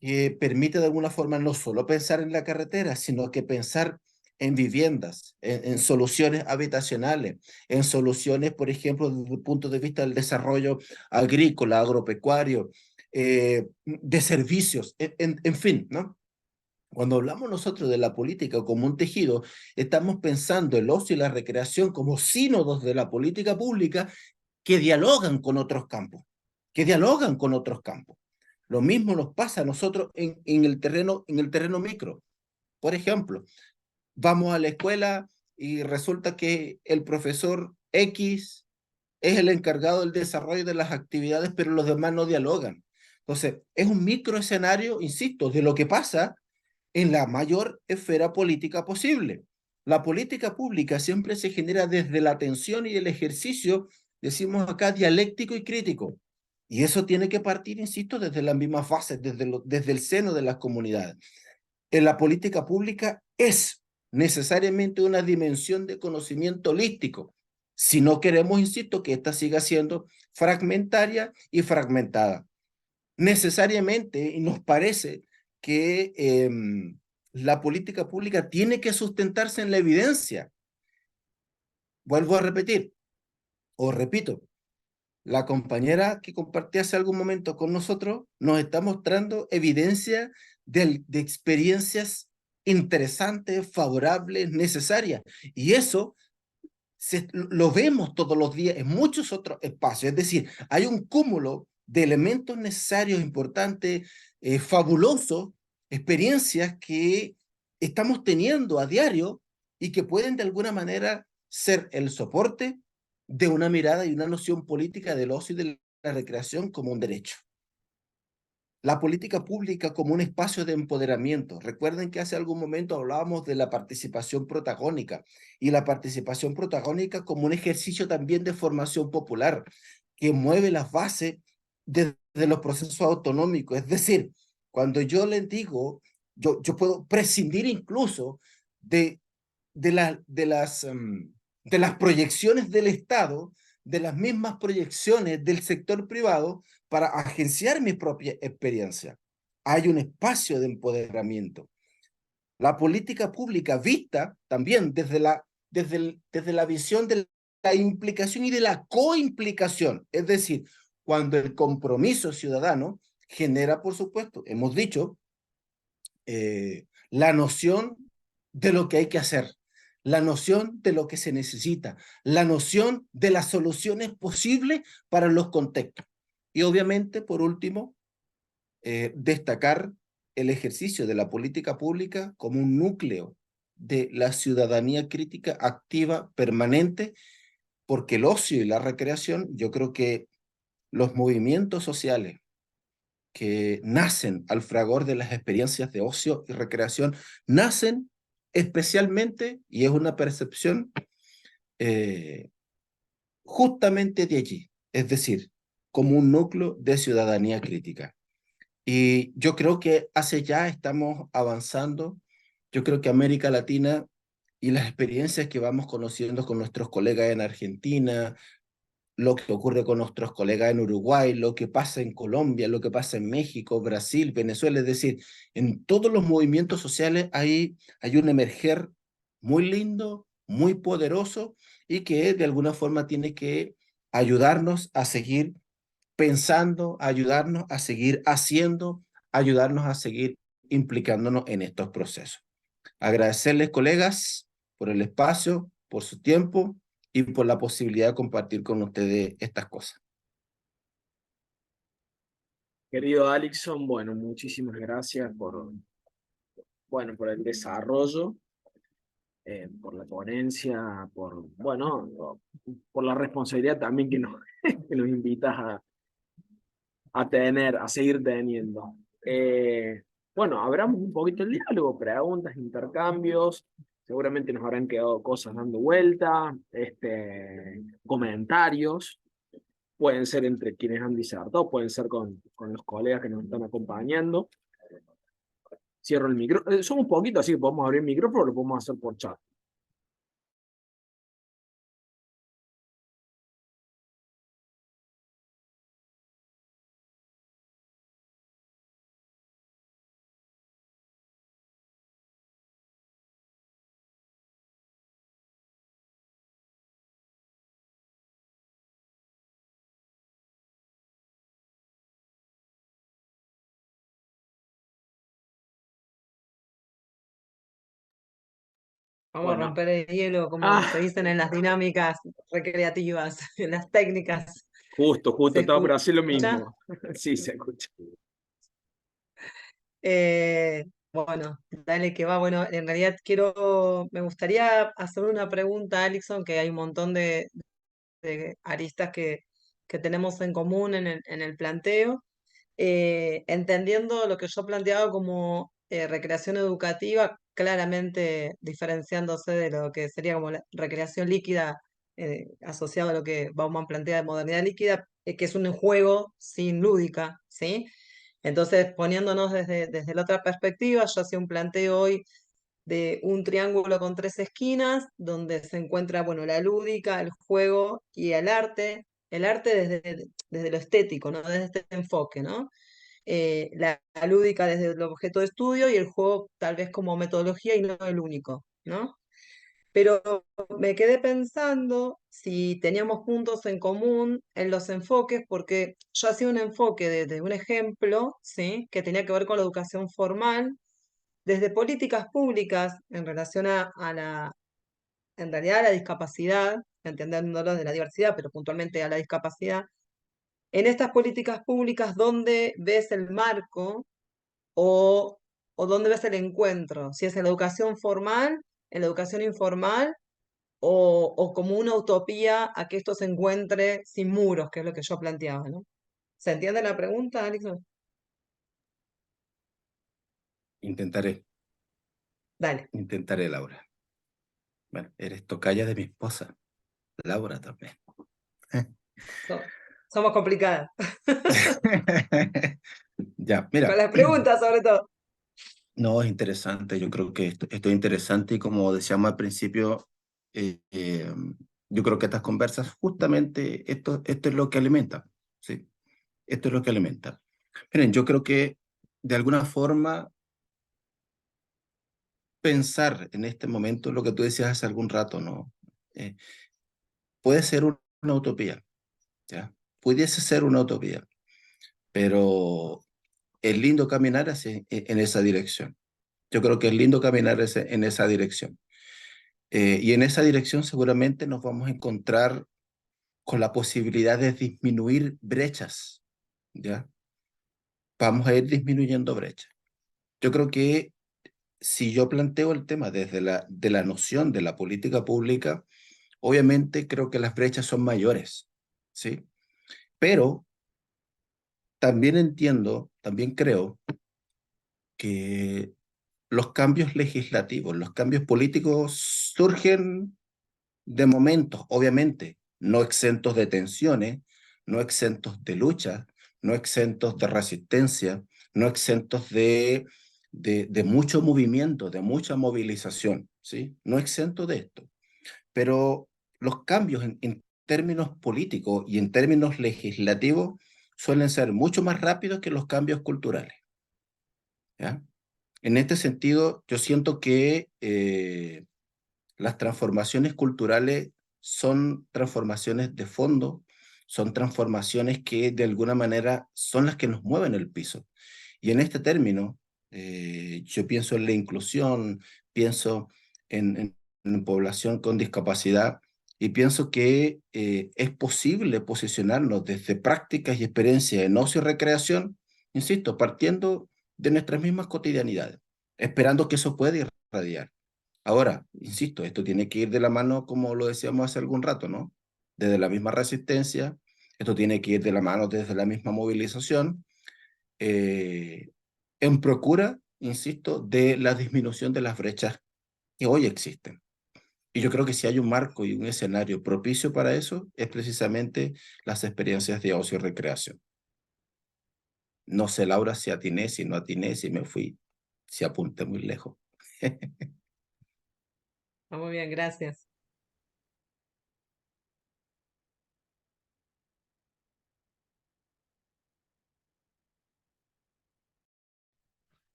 que permite de alguna forma no solo pensar en la carretera, sino que pensar en viviendas, en soluciones habitacionales, en soluciones, por ejemplo, desde el punto de vista del desarrollo agrícola, agropecuario, de servicios, en fin, ¿no? Cuando hablamos nosotros de la política como un tejido, estamos pensando el ocio y la recreación como sínodos de la política pública que dialogan con otros campos, que dialogan con otros campos. Lo mismo nos pasa a nosotros en el terreno micro. Por ejemplo, vamos a la escuela y resulta que el profesor X es el encargado del desarrollo de las actividades, pero los demás no dialogan. Entonces, es un microescenario, insisto, de lo que pasa en la mayor esfera política posible. La política pública siempre se genera desde la atención y el ejercicio, decimos acá, dialéctico y crítico. Y eso tiene que partir, insisto, desde las mismas fases, desde el seno de las comunidades. En la política pública es necesariamente una dimensión de conocimiento holístico, si no queremos, insisto, que ésta siga siendo fragmentaria y fragmentada. Necesariamente, y nos parece que la política pública tiene que sustentarse en la evidencia. Vuelvo a repetir, o repito, la compañera que compartí hace algún momento con nosotros nos está mostrando evidencia de experiencias interesantes, favorables, necesarias. Y eso lo vemos todos los días en muchos otros espacios. Es decir, hay un cúmulo de elementos necesarios, importantes, fabulosos, experiencias que estamos teniendo a diario y que pueden de alguna manera ser el soporte de una mirada y una noción política del ocio y de la recreación como un derecho. La política pública como un espacio de empoderamiento. Recuerden que hace algún momento hablábamos de la participación protagónica y la participación protagónica como un ejercicio también de formación popular que mueve las bases de los procesos autonómicos. Es decir, cuando yo les digo, yo puedo prescindir incluso de las de las proyecciones del Estado, de las mismas proyecciones del sector privado para agenciar mi propia experiencia. Hay un espacio de empoderamiento. La política pública vista también desde la visión de la implicación y de la coimplicación, es decir, cuando el compromiso ciudadano genera, por supuesto, hemos dicho, la noción de lo que hay que hacer, la noción de lo que se necesita, la noción de las soluciones posibles para los contextos. Y obviamente, por último, destacar el ejercicio de la política pública como un núcleo de la ciudadanía crítica activa permanente, porque el ocio y la recreación, yo creo que los movimientos sociales que nacen al fragor de las experiencias de ocio y recreación, nacen especialmente, y es una percepción, justamente de allí, es decir, como un núcleo de ciudadanía crítica. Y yo creo que hace ya estamos avanzando. Yo creo que América Latina y las experiencias que vamos conociendo con nuestros colegas en Argentina, lo que ocurre con nuestros colegas en Uruguay, lo que pasa en Colombia, lo que pasa en México, Brasil, Venezuela, es decir, en todos los movimientos sociales hay un emerger muy lindo, muy poderoso y que de alguna forma tiene que ayudarnos a seguir pensando, ayudarnos a seguir haciendo, ayudarnos a seguir implicándonos en estos procesos. Agradecerles, colegas, por el espacio, por su tiempo y por la posibilidad de compartir con ustedes estas cosas. Querido Alixon, bueno, muchísimas gracias por el desarrollo, por la ponencia, por la responsabilidad también que nos invitas a seguir teniendo. Bueno, abramos un poquito el diálogo, preguntas, intercambios, seguramente nos habrán quedado cosas dando vuelta, comentarios, pueden ser entre quienes han disertado, pueden ser con los colegas que nos están acompañando. Cierro el micrófono, somos un poquito, así que podemos abrir el micrófono, lo podemos hacer por chat. Vamos a Bueno, romper el hielo, como se dicen en las ah, dinámicas recreativas, en las técnicas. justo, ¿Se estaba por hacer lo escucha? mismo. Sí, se escucha. Bueno, dale que va. Bueno, en realidad me gustaría hacer una pregunta, Alison, que hay un montón de aristas que tenemos en común en el planteo. Entendiendo lo que yo planteaba como recreación educativa, claramente diferenciándose de lo que sería como la recreación líquida, asociado a lo que Bauman plantea de modernidad líquida, que es un juego sin lúdica, ¿sí? Entonces, poniéndonos desde la otra perspectiva, yo hacía un planteo hoy de un triángulo con tres esquinas, donde se encuentra, bueno, la lúdica, el juego y el arte desde lo estético, ¿no? Desde este enfoque, ¿no? La lúdica desde el objeto de estudio y el juego tal vez como metodología y no el único, ¿no? Pero me quedé pensando si teníamos puntos en común en los enfoques, porque yo hacía un enfoque desde un ejemplo, ¿sí? Que tenía que ver con la educación formal, desde políticas públicas en relación en realidad a la discapacidad, entendiéndolo de la diversidad, pero puntualmente a la discapacidad, en estas políticas públicas, ¿dónde ves el marco o, o dónde ves el encuentro? Si es en la educación formal, en la educación informal, o como una utopía a que esto se encuentre sin muros, que es lo que yo planteaba, ¿no? ¿Se entiende la pregunta, Alison? Intentaré, Dale. Laura. Bueno, eres tocaya de mi esposa, Laura también. So- Somos complicadas. Ya, Con mira, las preguntas, sobre todo. no, es interesante, yo creo que esto es interesante y como decíamos al principio, yo creo que estas conversas, justamente esto es lo que alimenta, ¿sí? Esto es lo que alimenta. Miren, yo creo que de alguna forma pensar en este momento lo que tú decías hace algún rato, ¿no? Puede ser una utopía, ¿ya? Pudiese ser una utopía, pero es lindo caminar en esa dirección. Yo creo que es lindo caminar en esa dirección. Y en esa dirección seguramente nos vamos a encontrar con la posibilidad de disminuir brechas, ¿ya? Vamos a ir disminuyendo brechas. Yo creo que si yo planteo el tema desde de la noción de la política pública, obviamente creo que las brechas son mayores, ¿sí? Pero también entiendo, también creo que los cambios legislativos, los cambios políticos surgen de momentos, obviamente, no exentos de tensiones, no exentos de lucha, no exentos de resistencia, no exentos de mucho movimiento, de mucha movilización, ¿sí? No exentos de esto. Pero los cambios en términos políticos y en términos legislativos suelen ser mucho más rápidos que los cambios culturales, ¿ya? En este sentido, yo siento que las transformaciones culturales son transformaciones de fondo, son transformaciones que de alguna manera son las que nos mueven el piso. Y en este término, yo pienso en la inclusión, pienso en población con discapacidad y pienso que es posible posicionarnos desde prácticas y experiencias en ocio y recreación, insisto, partiendo de nuestras mismas cotidianidades, esperando que eso pueda irradiar. Ahora, insisto, esto tiene que ir de la mano, como lo decíamos hace algún rato, ¿no? Desde la misma resistencia, esto tiene que ir de la mano desde la misma movilización, eh, en procura, insisto, de la disminución de las brechas que hoy existen. Y yo creo que si hay un marco y un escenario propicio para eso, es precisamente las experiencias de ocio y recreación. No sé, Laura, si atiné, si no atiné, si me fui, si apunté muy lejos. Está muy bien, gracias.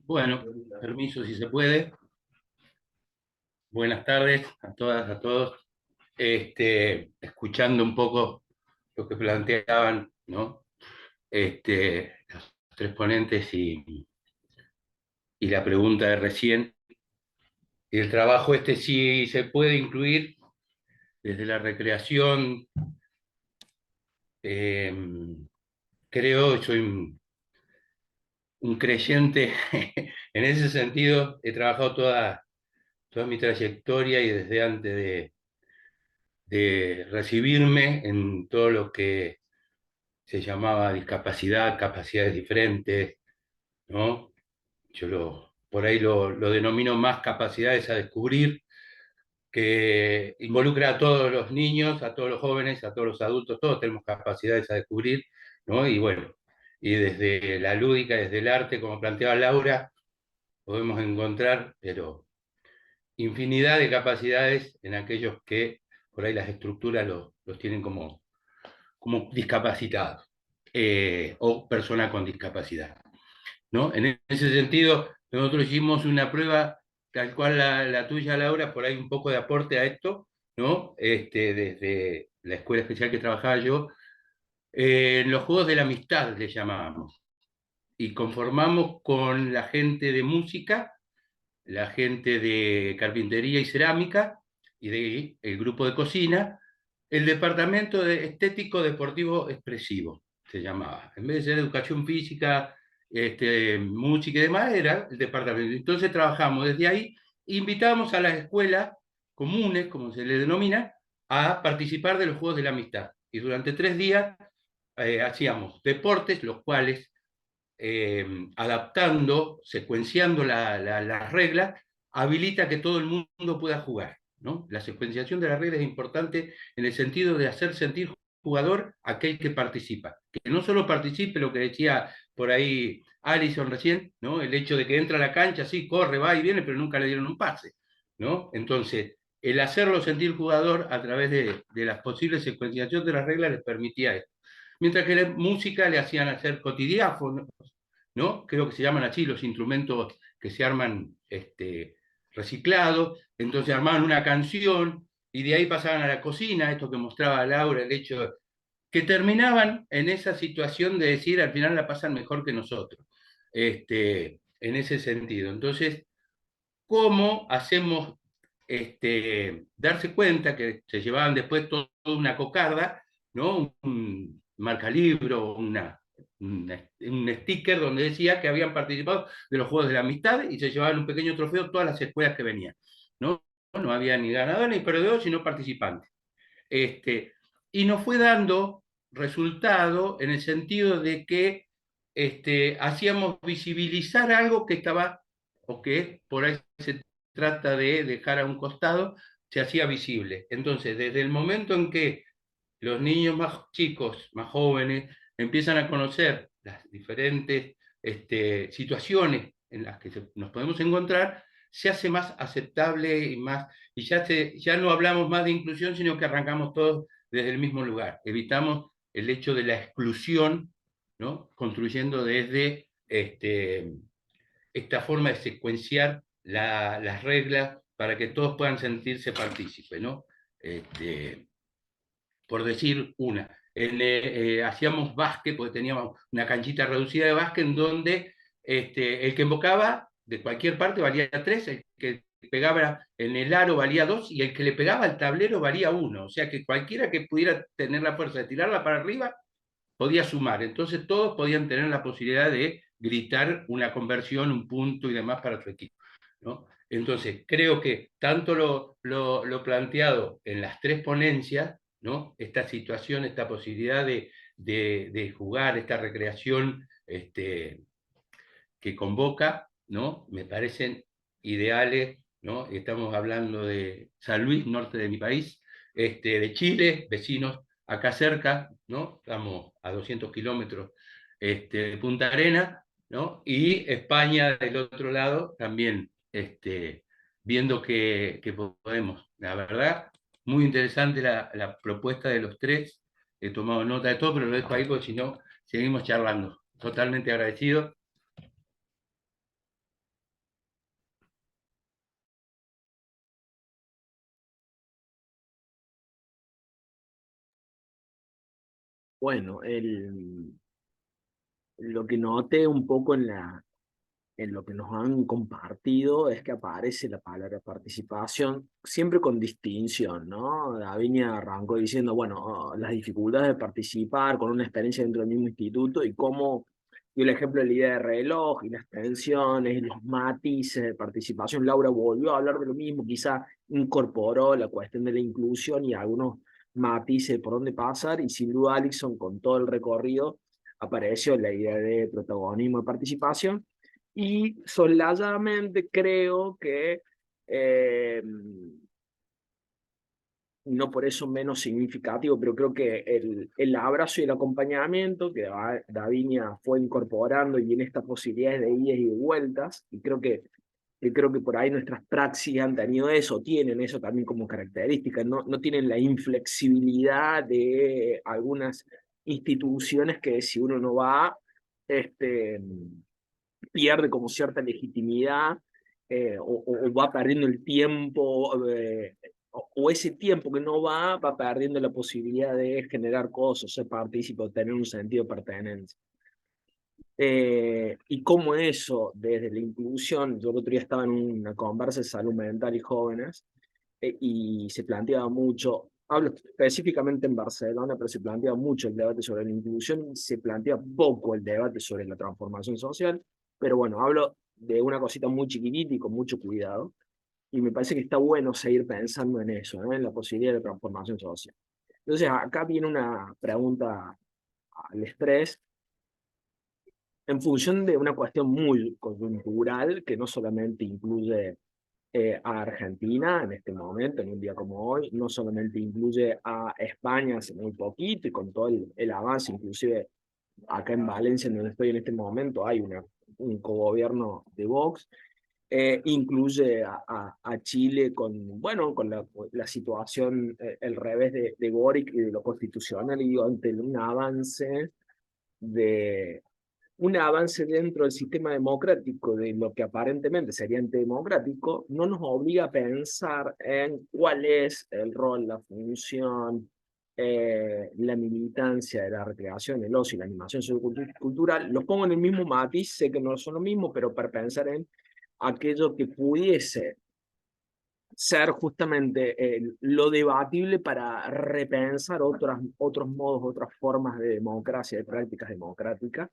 Bueno, permiso si se puede. Buenas tardes a todas, a todos. Escuchando un poco lo que planteaban, ¿no? Los tres ponentes y la pregunta de recién. Y el trabajo sí se puede incluir desde la recreación. Creo, soy un creyente en ese sentido. He trabajado toda mi trayectoria y desde antes de recibirme en todo lo que se llamaba discapacidad, capacidades diferentes, ¿no? Por ahí lo denomino más capacidades a descubrir, que involucra a todos los niños, a todos los jóvenes, a todos los adultos, todos tenemos capacidades a descubrir, ¿no? Y bueno, y desde la lúdica, desde el arte, como planteaba Laura, podemos encontrar, pero infinidad de capacidades en aquellos que por ahí las estructuras los tienen como discapacitados, o persona con discapacidad, ¿no? En ese sentido, nosotros hicimos una prueba tal cual la tuya, Laura, por ahí un poco de aporte a esto, ¿no? Desde la escuela especial que trabajaba yo, en los Juegos de la Amistad le llamábamos, y conformamos con la gente de música, la gente de carpintería y cerámica, y el grupo de cocina, el departamento de estético deportivo expresivo, se llamaba. En vez de ser educación física, música y demás, era el departamento. Entonces trabajamos desde ahí, invitábamos a las escuelas comunes, como se le denomina, a participar de los Juegos de la Amistad. Y durante 3 días hacíamos deportes, los cuales, adaptando, secuenciando las reglas, habilita que todo el mundo pueda jugar, ¿no? La secuenciación de las reglas es importante en el sentido de hacer sentir jugador aquel que participa. Que no solo participe, lo que decía por ahí Alison recién, ¿no? El hecho de que entra a la cancha, sí, corre, va y viene, pero nunca le dieron un pase, ¿no? Entonces, el hacerlo sentir jugador a través de las posibles secuenciaciones de las reglas les permitía esto. Mientras que la música le hacían hacer cotidiáfonos, ¿no? Creo que se llaman así los instrumentos que se arman reciclados, entonces armaban una canción y de ahí pasaban a la cocina, esto que mostraba Laura, el hecho de que terminaban en esa situación de decir al final la pasan mejor que nosotros, en ese sentido. Entonces, ¿cómo hacemos darse cuenta que se llevaban después toda una cocarda, ¿no? Un marcalibro, un sticker donde decía que habían participado de los Juegos de la Amistad y se llevaban un pequeño trofeo todas las escuelas que venían, ¿no? No había ni ganador ni perdedor, sino participantes. Y nos fue dando resultado en el sentido de que hacíamos visibilizar algo que estaba, o que por ahí se trata de dejar a un costado, se hacía visible. Entonces, desde el momento en que los niños más chicos, más jóvenes, empiezan a conocer las diferentes situaciones en las que nos podemos encontrar, se hace más aceptable y más, y ya no hablamos más de inclusión, sino que arrancamos todos desde el mismo lugar. Evitamos el hecho de la exclusión, ¿no? Construyendo desde esta forma de secuenciar las reglas para que todos puedan sentirse partícipes, ¿no? Por decir una. Hacíamos básquet, porque teníamos una canchita reducida de básquet en donde el que invocaba de cualquier parte valía 3, el que pegaba en el aro valía 2 y el que le pegaba al tablero valía 1. O sea que cualquiera que pudiera tener la fuerza de tirarla para arriba podía sumar. Entonces todos podían tener la posibilidad de gritar una conversión, un punto y demás para su equipo, ¿no? Entonces creo que tanto lo planteado en las 3 ponencias, ¿no? Esta situación, esta posibilidad de jugar, esta recreación que convoca, ¿no? Me parecen ideales, ¿no? Estamos hablando de San Luis, norte de mi país, de Chile, vecinos acá cerca, ¿no? Estamos a 200 kilómetros de Punta Arenas, ¿no? Y España del otro lado también, viendo que podemos. La verdad, muy interesante la propuesta de los 3. He tomado nota de todo, pero lo dejo ahí porque si no, seguimos charlando. Totalmente agradecido. Bueno, lo que noté un poco en lo que nos han compartido es que aparece la palabra participación, siempre con distinción, ¿no? Davinia arrancó diciendo, bueno, las dificultades de participar con una experiencia dentro del mismo instituto y cómo dio el ejemplo de la idea de reloj y las tensiones y los matices de participación. Laura volvió a hablar de lo mismo, quizá incorporó la cuestión de la inclusión y algunos matices por dónde pasar, y sin duda Alison con todo el recorrido apareció la idea de protagonismo y participación. Y soladamente creo que, no por eso menos significativo, pero creo que el abrazo y el acompañamiento que Davinia fue incorporando y en estas posibilidades de idas y de vueltas, y creo que por ahí nuestras praxis han tenido eso, tienen eso también como característica, no tienen la inflexibilidad de algunas instituciones que si uno no va, pierde como cierta legitimidad, o va perdiendo el tiempo, o ese tiempo que no va perdiendo la posibilidad de generar cosas, ser partícipe o tener un sentido de pertenencia. Y cómo eso, desde la inclusión, yo el otro día estaba en una conversa de salud mental y jóvenes, y se planteaba mucho, hablo específicamente en Barcelona, pero se planteaba mucho el debate sobre la inclusión, se plantea poco el debate sobre la transformación social, pero bueno, hablo de una cosita muy chiquitita y con mucho cuidado, y me parece que está bueno seguir pensando en eso, ¿no? En la posibilidad de transformación social. Entonces, acá viene una pregunta al estrés, en función de una cuestión muy coyuntural, que no solamente incluye a Argentina en este momento, en un día como hoy, no solamente incluye a España hace muy poquito y con todo el avance, inclusive acá en Valencia, en donde estoy en este momento, hay un cogobierno de Vox, incluye a Chile con, bueno, con la situación, el revés de Boric y de lo constitucional, y digo, ante de, un avance dentro del sistema democrático de lo que aparentemente sería antidemocrático, no nos obliga a pensar en cuál es el rol, la función, la militancia de la recreación, el ocio y la animación sociocultural. Los pongo en el mismo matiz, sé que no son lo mismo, pero para pensar en aquello que pudiese ser justamente lo debatible para repensar otros modos, otras formas de democracia, de prácticas democráticas,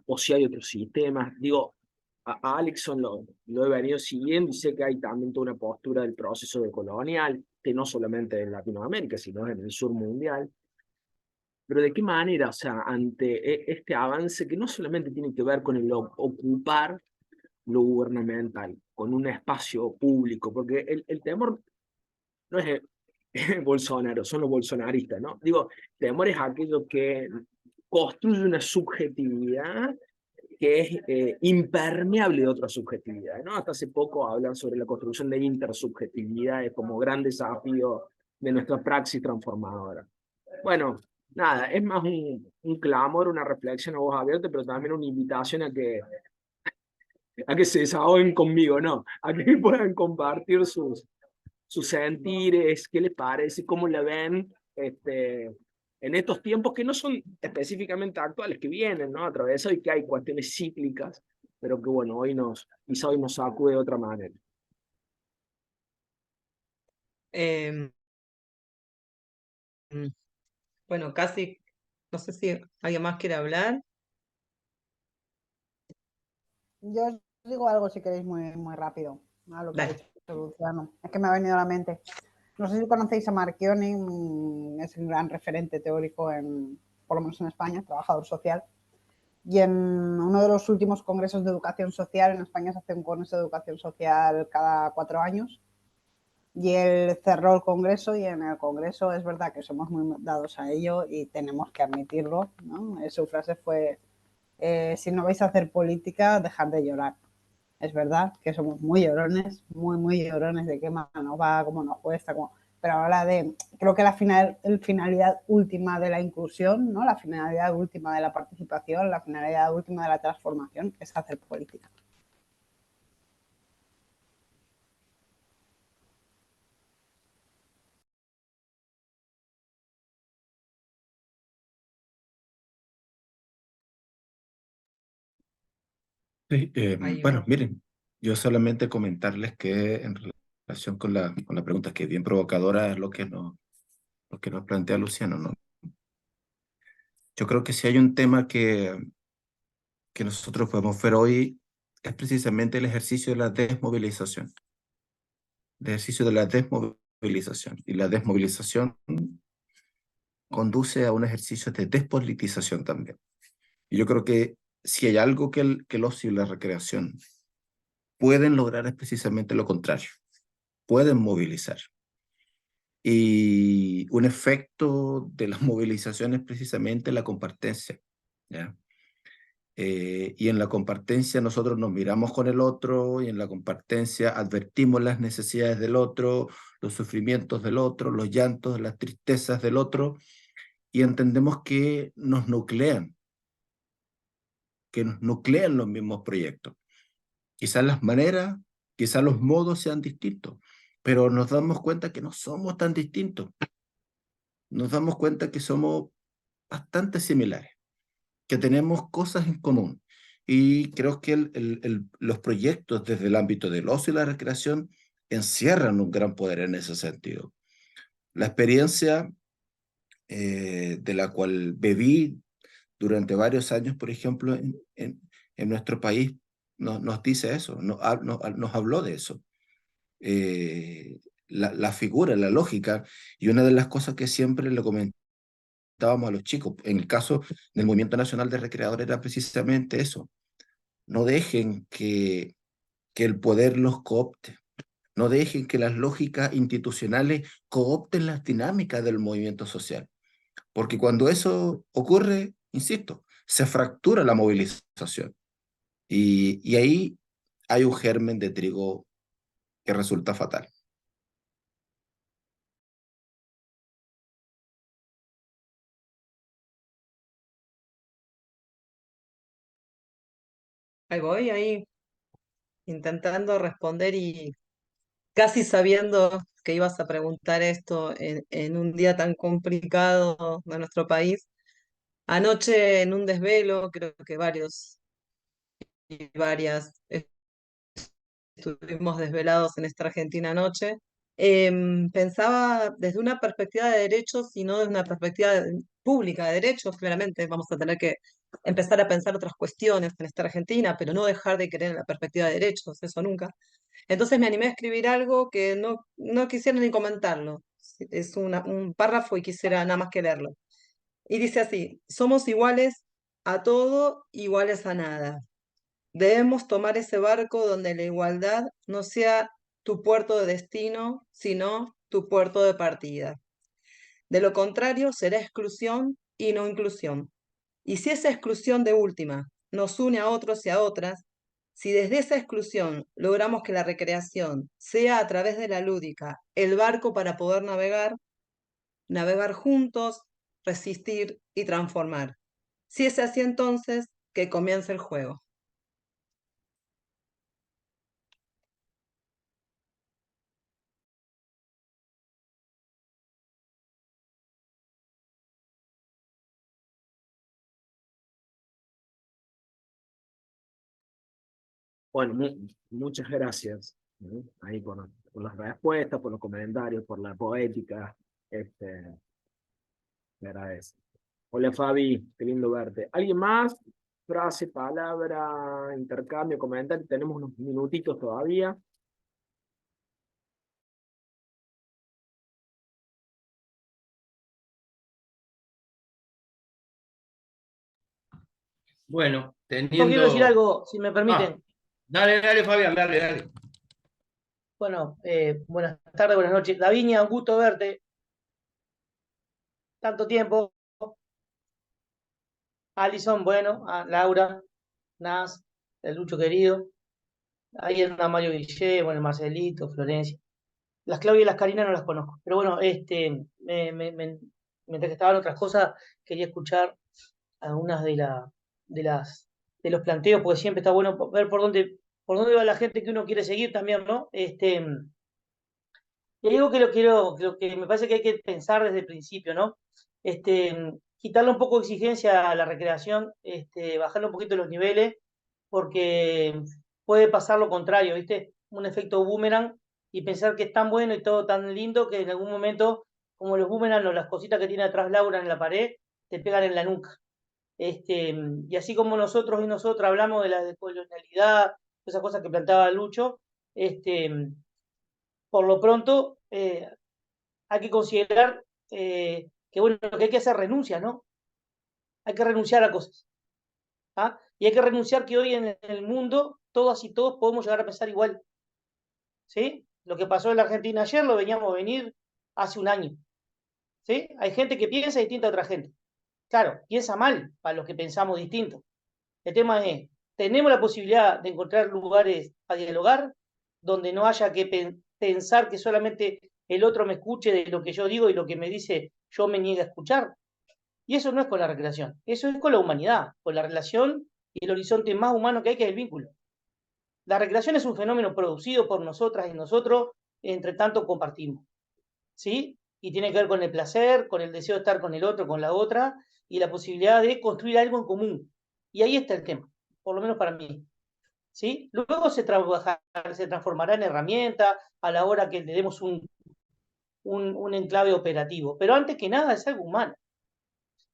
o si hay otros sistemas. Digo, a Alexson lo he venido siguiendo y sé que hay también toda una postura del proceso de colonial, que no solamente en Latinoamérica, sino en el sur mundial. Pero ¿de qué manera, o sea, ante este avance que no solamente tiene que ver con el ocupar lo gubernamental, con un espacio público, porque el temor no es Bolsonaro, son los bolsonaristas, ¿no? Digo, temor es aquello que construye una subjetividad que es impermeable de otra subjetividad, ¿no? Hasta hace poco hablan sobre la construcción de intersubjetividades como gran desafío de nuestra praxis transformadora. Bueno, nada, es más un clamor, una reflexión a voz abierta, pero también una invitación a que se desahoguen conmigo, ¿no? A que puedan compartir sus sentires, qué les parece, cómo la ven, en estos tiempos que no son específicamente actuales, que vienen, ¿no? A través de eso y que hay cuestiones cíclicas, pero que bueno, quizá hoy nos sacude de otra manera. Em, bueno, casi, no sé si alguien más quiere hablar. Yo os digo algo si queréis muy rápido a lo que ha Dale. dicho Luciano. Es que me ha venido a la mente. No sé si conocéis a Marchionni, es un gran referente teórico, por lo menos en España, trabajador social. Y en uno de los últimos congresos de educación social, en España se hace un congreso de educación social cada 4 años, y él cerró el congreso, y en el congreso es verdad que somos muy dados a ello y tenemos que admitirlo, ¿no? Su frase fue, si no vais a hacer política, dejad de llorar. Es verdad que somos muy llorones, muy llorones de qué mal nos va, cómo nos cuesta, pero ahora creo que la finalidad última de la inclusión, ¿no? La finalidad última de la participación, la finalidad última de la transformación es hacer política. Sí, Ahí bueno, va. miren, yo solamente comentarles que en relación con la pregunta, que es bien provocadora, es lo que nos plantea Luciano, ¿no? Yo creo que si hay un tema que nosotros podemos ver hoy, es precisamente el ejercicio de la desmovilización. El ejercicio de la desmovilización. Y la desmovilización conduce a un ejercicio de despolitización también. Y yo creo que si hay algo que el ocio y la recreación pueden lograr, es precisamente lo contrario. Pueden movilizar. Y un efecto de la movilización es precisamente la compartencia, ¿ya? Y en la compartencia nosotros nos miramos con el otro, y en la compartencia advertimos las necesidades del otro, los sufrimientos del otro, los llantos, las tristezas del otro, y entendemos que nos nuclean los mismos proyectos. Quizás las maneras, quizás los modos sean distintos, pero nos damos cuenta que no somos tan distintos. Nos damos cuenta que somos bastante similares, que tenemos cosas en común. Y creo que los proyectos desde el ámbito del ocio y la recreación encierran un gran poder en ese sentido. La experiencia de la cual bebí durante varios años, por ejemplo, en nuestro país, nos dice eso, nos habló de eso. La figura, la lógica, y una de las cosas que siempre le comentábamos a los chicos, en el caso del Movimiento Nacional de Recreadores, era precisamente eso. No dejen que el poder los coopte. No dejen que las lógicas institucionales coopten las dinámicas del movimiento social. Porque cuando eso ocurre, insisto, se fractura la movilización. Y ahí hay un germen de trigo que resulta fatal. Ahí voy, ahí intentando responder y casi sabiendo que ibas a preguntar esto en un día tan complicado de nuestro país. Anoche en un desvelo, creo que varios y varias estuvimos desvelados en esta Argentina anoche, pensaba desde una perspectiva de derechos y no desde una perspectiva pública de derechos. Claramente vamos a tener que empezar a pensar otras cuestiones en esta Argentina, pero no dejar de creer en la perspectiva de derechos, eso nunca. Entonces me animé a escribir algo que no quisiera ni comentarlo. Es un párrafo y quisiera nada más que leerlo. Y dice así: somos iguales a todo, iguales a nada. Debemos tomar ese barco donde la igualdad no sea tu puerto de destino, sino tu puerto de partida. De lo contrario, será exclusión y no inclusión. Y si esa exclusión de última nos une a otros y a otras, si desde esa exclusión logramos que la recreación sea a través de la lúdica el barco para poder navegar, navegar juntos, resistir y transformar. Si es así, entonces, que comience el juego. Bueno, muchas gracias, ¿no? Ahí por las respuestas, por los comentarios, por la poética. Me agradece. Hola Fabi, qué lindo verte. ¿Alguien más? Frase, palabra, intercambio, comentario. Tenemos unos minutitos todavía. Bueno, Yo quiero decir teniendo... algo, si me Ah, permiten. dale, Fabián, dale. Bueno, buenas tardes, buenas noches. Davinia, un gusto verte. Tanto tiempo. Alison, bueno, Laura, Nas, el Lucho querido. Ahí anda Mario Guille, bueno, Marcelito, Florencia. Las Claudia y las Karina no las conozco. Pero bueno, mientras que estaban otras cosas, quería escuchar algunas de los planteos, porque siempre está bueno ver por dónde va la gente que uno quiere seguir también, ¿no? Y hay algo que me parece que hay que pensar desde el principio, ¿no? Quitarle un poco de exigencia a la recreación, bajarle un poquito los niveles, porque puede pasar lo contrario, ¿viste? Un efecto boomerang y pensar que es tan bueno y todo tan lindo que en algún momento, como los boomerang o las cositas que tiene atrás Laura en la pared, te pegan en la nuca. Y así como nosotros y nosotras hablamos de la descolonialidad, esas cosas que planteaba Lucho, por lo pronto hay que considerar que, bueno, que hay que hacer renuncias, ¿no? Hay que renunciar a cosas. ¿Ah? Y hay que renunciar que hoy en el mundo todas y todos podemos llegar a pensar igual. ¿Sí? Lo que pasó en la Argentina ayer lo veníamos a venir hace un año. ¿Sí? Hay gente que piensa distinta a otra gente. Claro, piensa mal para los que pensamos distinto. El tema es, tenemos la posibilidad de encontrar lugares a dialogar donde no haya que pensar que solamente el otro me escuche de lo que yo digo y lo que me dice yo me niegue a escuchar. Y eso no es con la recreación, eso es con la humanidad, con la relación y el horizonte más humano que hay, que es el vínculo. La recreación es un fenómeno producido por nosotras y nosotros, entre tanto compartimos. ¿Sí? Y tiene que ver con el placer, con el deseo de estar con el otro, con la otra, y la posibilidad de construir algo en común. Y ahí está el tema, por lo menos para mí. ¿Sí? Luego se transformará en herramienta a la hora que le demos un enclave operativo. Pero antes que nada es algo humano.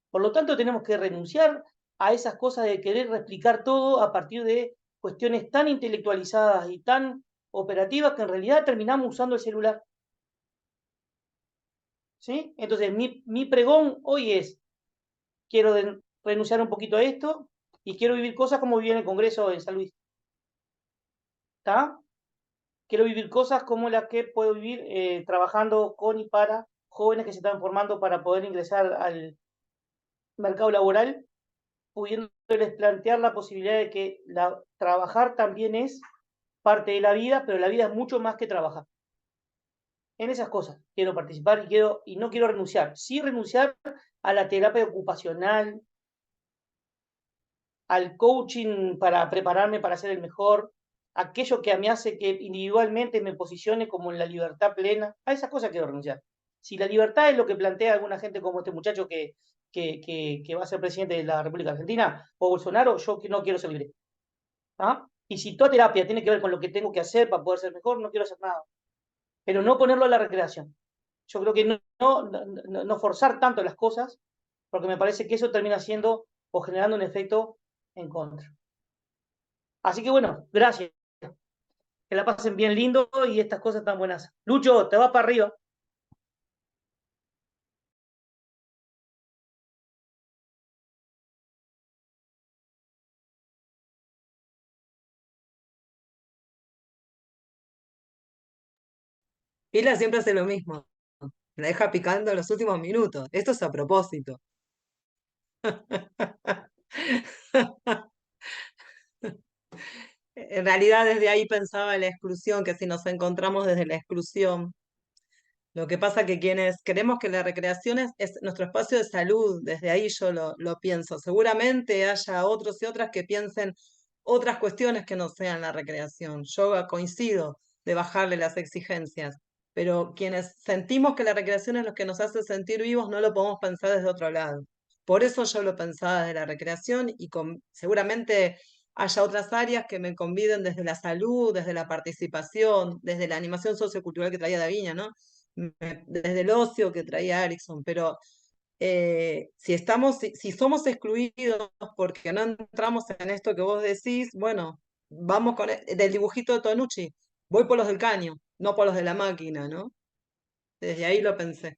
Por lo tanto, tenemos que renunciar a esas cosas de querer replicar todo a partir de cuestiones tan intelectualizadas y tan operativas que en realidad terminamos usando el celular. ¿Sí? Entonces, mi pregón hoy es, quiero renunciar un poquito a esto y quiero vivir cosas como viví en el Congreso en San Luis. ¿Está? Quiero vivir cosas como las que puedo vivir trabajando con y para jóvenes que se están formando para poder ingresar al mercado laboral, pudiéndoles plantear la posibilidad de que trabajar también es parte de la vida, pero la vida es mucho más que trabajar. En esas cosas quiero participar y no quiero renunciar. Sí renunciar a la terapia ocupacional, al coaching para prepararme para ser el mejor, aquello que me hace que individualmente me posicione como en la libertad plena. A esas cosas quiero renunciar. Si la libertad es lo que plantea alguna gente como este muchacho que va a ser presidente de la República Argentina, o Bolsonaro, yo no quiero ser libre. ¿Ah? Y si toda terapia tiene que ver con lo que tengo que hacer para poder ser mejor, no quiero hacer nada. Pero no ponerlo a la recreación. Yo creo que no forzar tanto las cosas, porque me parece que eso termina siendo o generando un efecto en contra. Así que bueno, gracias. Que la pasen bien lindo y estas cosas tan buenas. Lucho, te vas para arriba. Pila siempre hace lo mismo. La deja picando los últimos minutos. Esto es a propósito. En realidad desde ahí pensaba en la exclusión, que si nos encontramos desde la exclusión, lo que pasa que quienes queremos que la recreación es nuestro espacio de salud, desde ahí yo lo pienso. Seguramente haya otros y otras que piensen otras cuestiones que no sean la recreación. Yo coincido de bajarle las exigencias, pero quienes sentimos que la recreación es lo que nos hace sentir vivos, no lo podemos pensar desde otro lado. Por eso yo lo pensaba desde la recreación y seguramente haya otras áreas que me conviden desde la salud, desde la participación, desde la animación sociocultural que traía Daviña, ¿no? Desde el ocio que traía Erickson, pero si somos excluidos porque no entramos en esto que vos decís, bueno, vamos con del dibujito de Tonucci, voy por los del caño, no por los de la máquina, ¿no? Desde ahí lo pensé.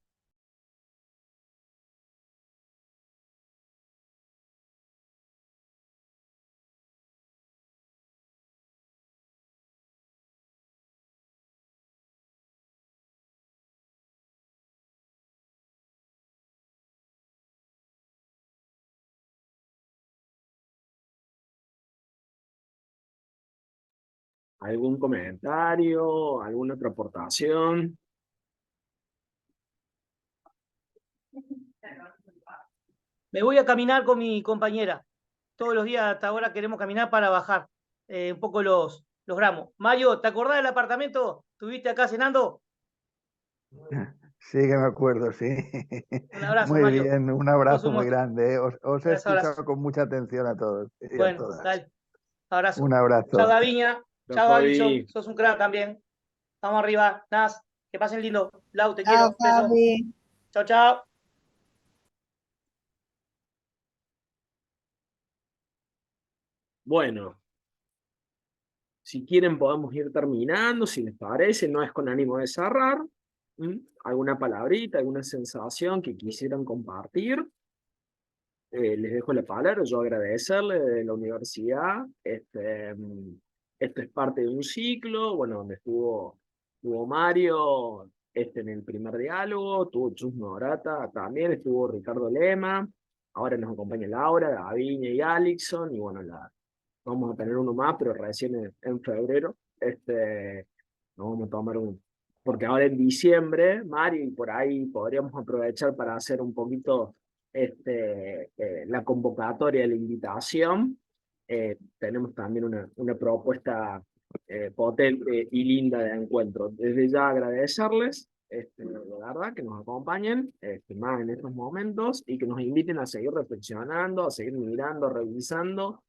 ¿Algún comentario? ¿Alguna otra aportación? Me voy a caminar con mi compañera. Todos los días hasta ahora queremos caminar para bajar un poco los gramos. Mario, ¿te acordás del apartamento? ¿Estuviste acá cenando? Sí, que me acuerdo, sí. Un abrazo, Muy Mario. bien, un Sos abrazo un muy monstruo. grande. Os he Abrazo, abrazo. escuchado con mucha atención a todos y a Bueno, todas. dale. Abrazo. Un Chao, abrazo. Daviña. Chao, Chao, Alison. Fabi. Sos un crack también. Vamos arriba. Nas, que pasen lindo. Lau, te Chao, quiero. Beso. Fabi. Chao, chao. Bueno, si quieren podemos ir terminando, si les parece, no es con ánimo de cerrar. ¿Alguna palabrita, alguna sensación que quisieran compartir? Les dejo la palabra, yo agradecerle de la universidad. Esto es parte de un ciclo, bueno, donde estuvo Mario en el primer diálogo, estuvo Chus Morata también, estuvo Ricardo Lema, ahora nos acompaña Laura, Daviña y Alixon, y bueno, vamos a tener uno más, pero recién en febrero. Nos vamos a tomar porque ahora en diciembre, Mario, y por ahí podríamos aprovechar para hacer un poquito la convocatoria, la invitación. Tenemos también una propuesta potente y linda de encuentro. Desde ya agradecerles, de verdad, que nos acompañen más en estos momentos y que nos inviten a seguir reflexionando, a seguir mirando, revisando.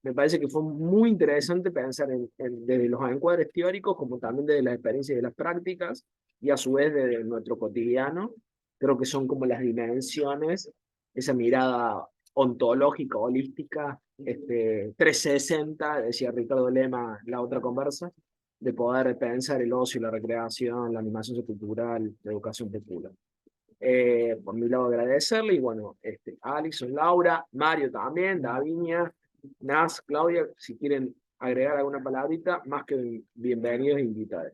Me parece que fue muy interesante pensar desde los encuadres teóricos como también desde las experiencias y de las prácticas y a su vez desde nuestro cotidiano. Creo que son como las dimensiones, esa mirada ontológica, holística, 360, decía Ricardo Lema la otra conversa, de poder pensar el ocio, la recreación, la animación cultural, la educación popular. Por mi lado agradecerle y bueno, Alison, Laura, Mario también, Daviña, Nas, Claudia, si quieren agregar alguna palabrita, más que bienvenidos e invitados.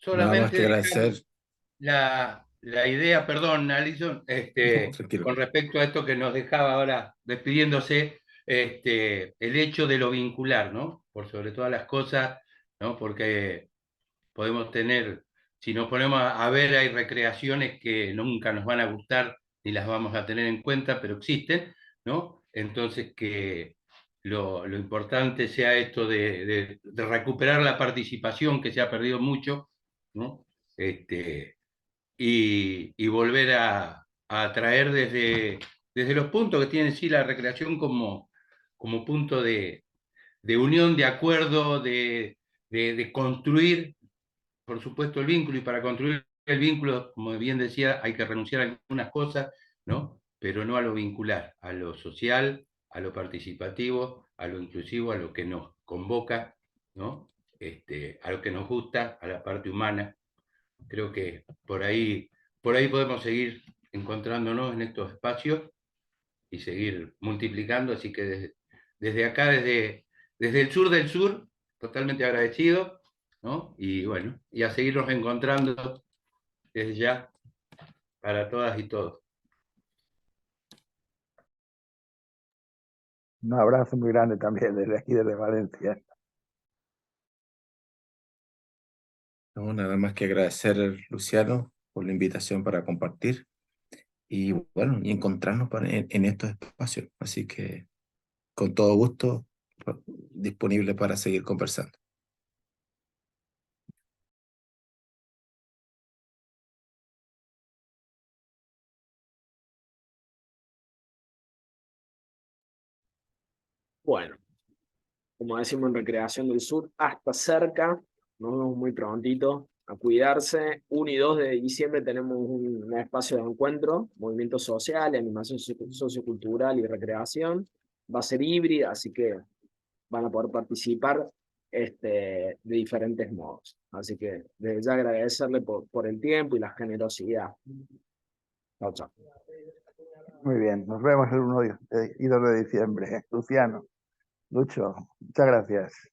Nada más Solamente que dejar agradecer. la idea, perdón, Alison, Tranquilo. con respecto a esto que nos dejaba ahora despidiéndose, el hecho de lo vincular, ¿no? Por sobre todas las cosas, ¿no? Porque podemos tener, si nos ponemos a ver, hay recreaciones que nunca nos van a gustar ni las vamos a tener en cuenta, pero existen, ¿no? Entonces que lo importante sea esto de recuperar la participación que se ha perdido mucho, ¿no? Y volver a traer desde los puntos que tiene sí la recreación como punto de unión, de acuerdo, de construir, por supuesto, el vínculo, y para construir el vínculo, como bien decía, hay que renunciar a algunas cosas, ¿no? Pero no a lo vincular, a lo social, a lo participativo, a lo inclusivo, a lo que nos convoca, ¿no? A lo que nos gusta, a la parte humana. Creo que por ahí podemos seguir encontrándonos en estos espacios y seguir multiplicando, así que desde acá, desde el sur del sur, totalmente agradecido, ¿no? Y bueno, y a seguirnos encontrando desde ya para todas y todos. Un abrazo muy grande también desde aquí, desde Valencia. No, nada más que agradecer, Luciano, por la invitación para compartir y bueno, y encontrarnos en estos espacios. Así que con todo gusto, disponible para seguir conversando. Bueno, como decimos en Recreación del Sur, hasta cerca. Nos vemos muy prontito. A cuidarse. 1 y 2 de diciembre tenemos un espacio de encuentro, movimiento social, animación sociocultural y recreación. Va a ser híbrida, así que van a poder participar de diferentes modos. Así que desde ya agradecerle por el tiempo y la generosidad. Chao, chao. Muy bien, nos vemos el 1 y 2 de diciembre. Luciano, Lucho, muchas gracias.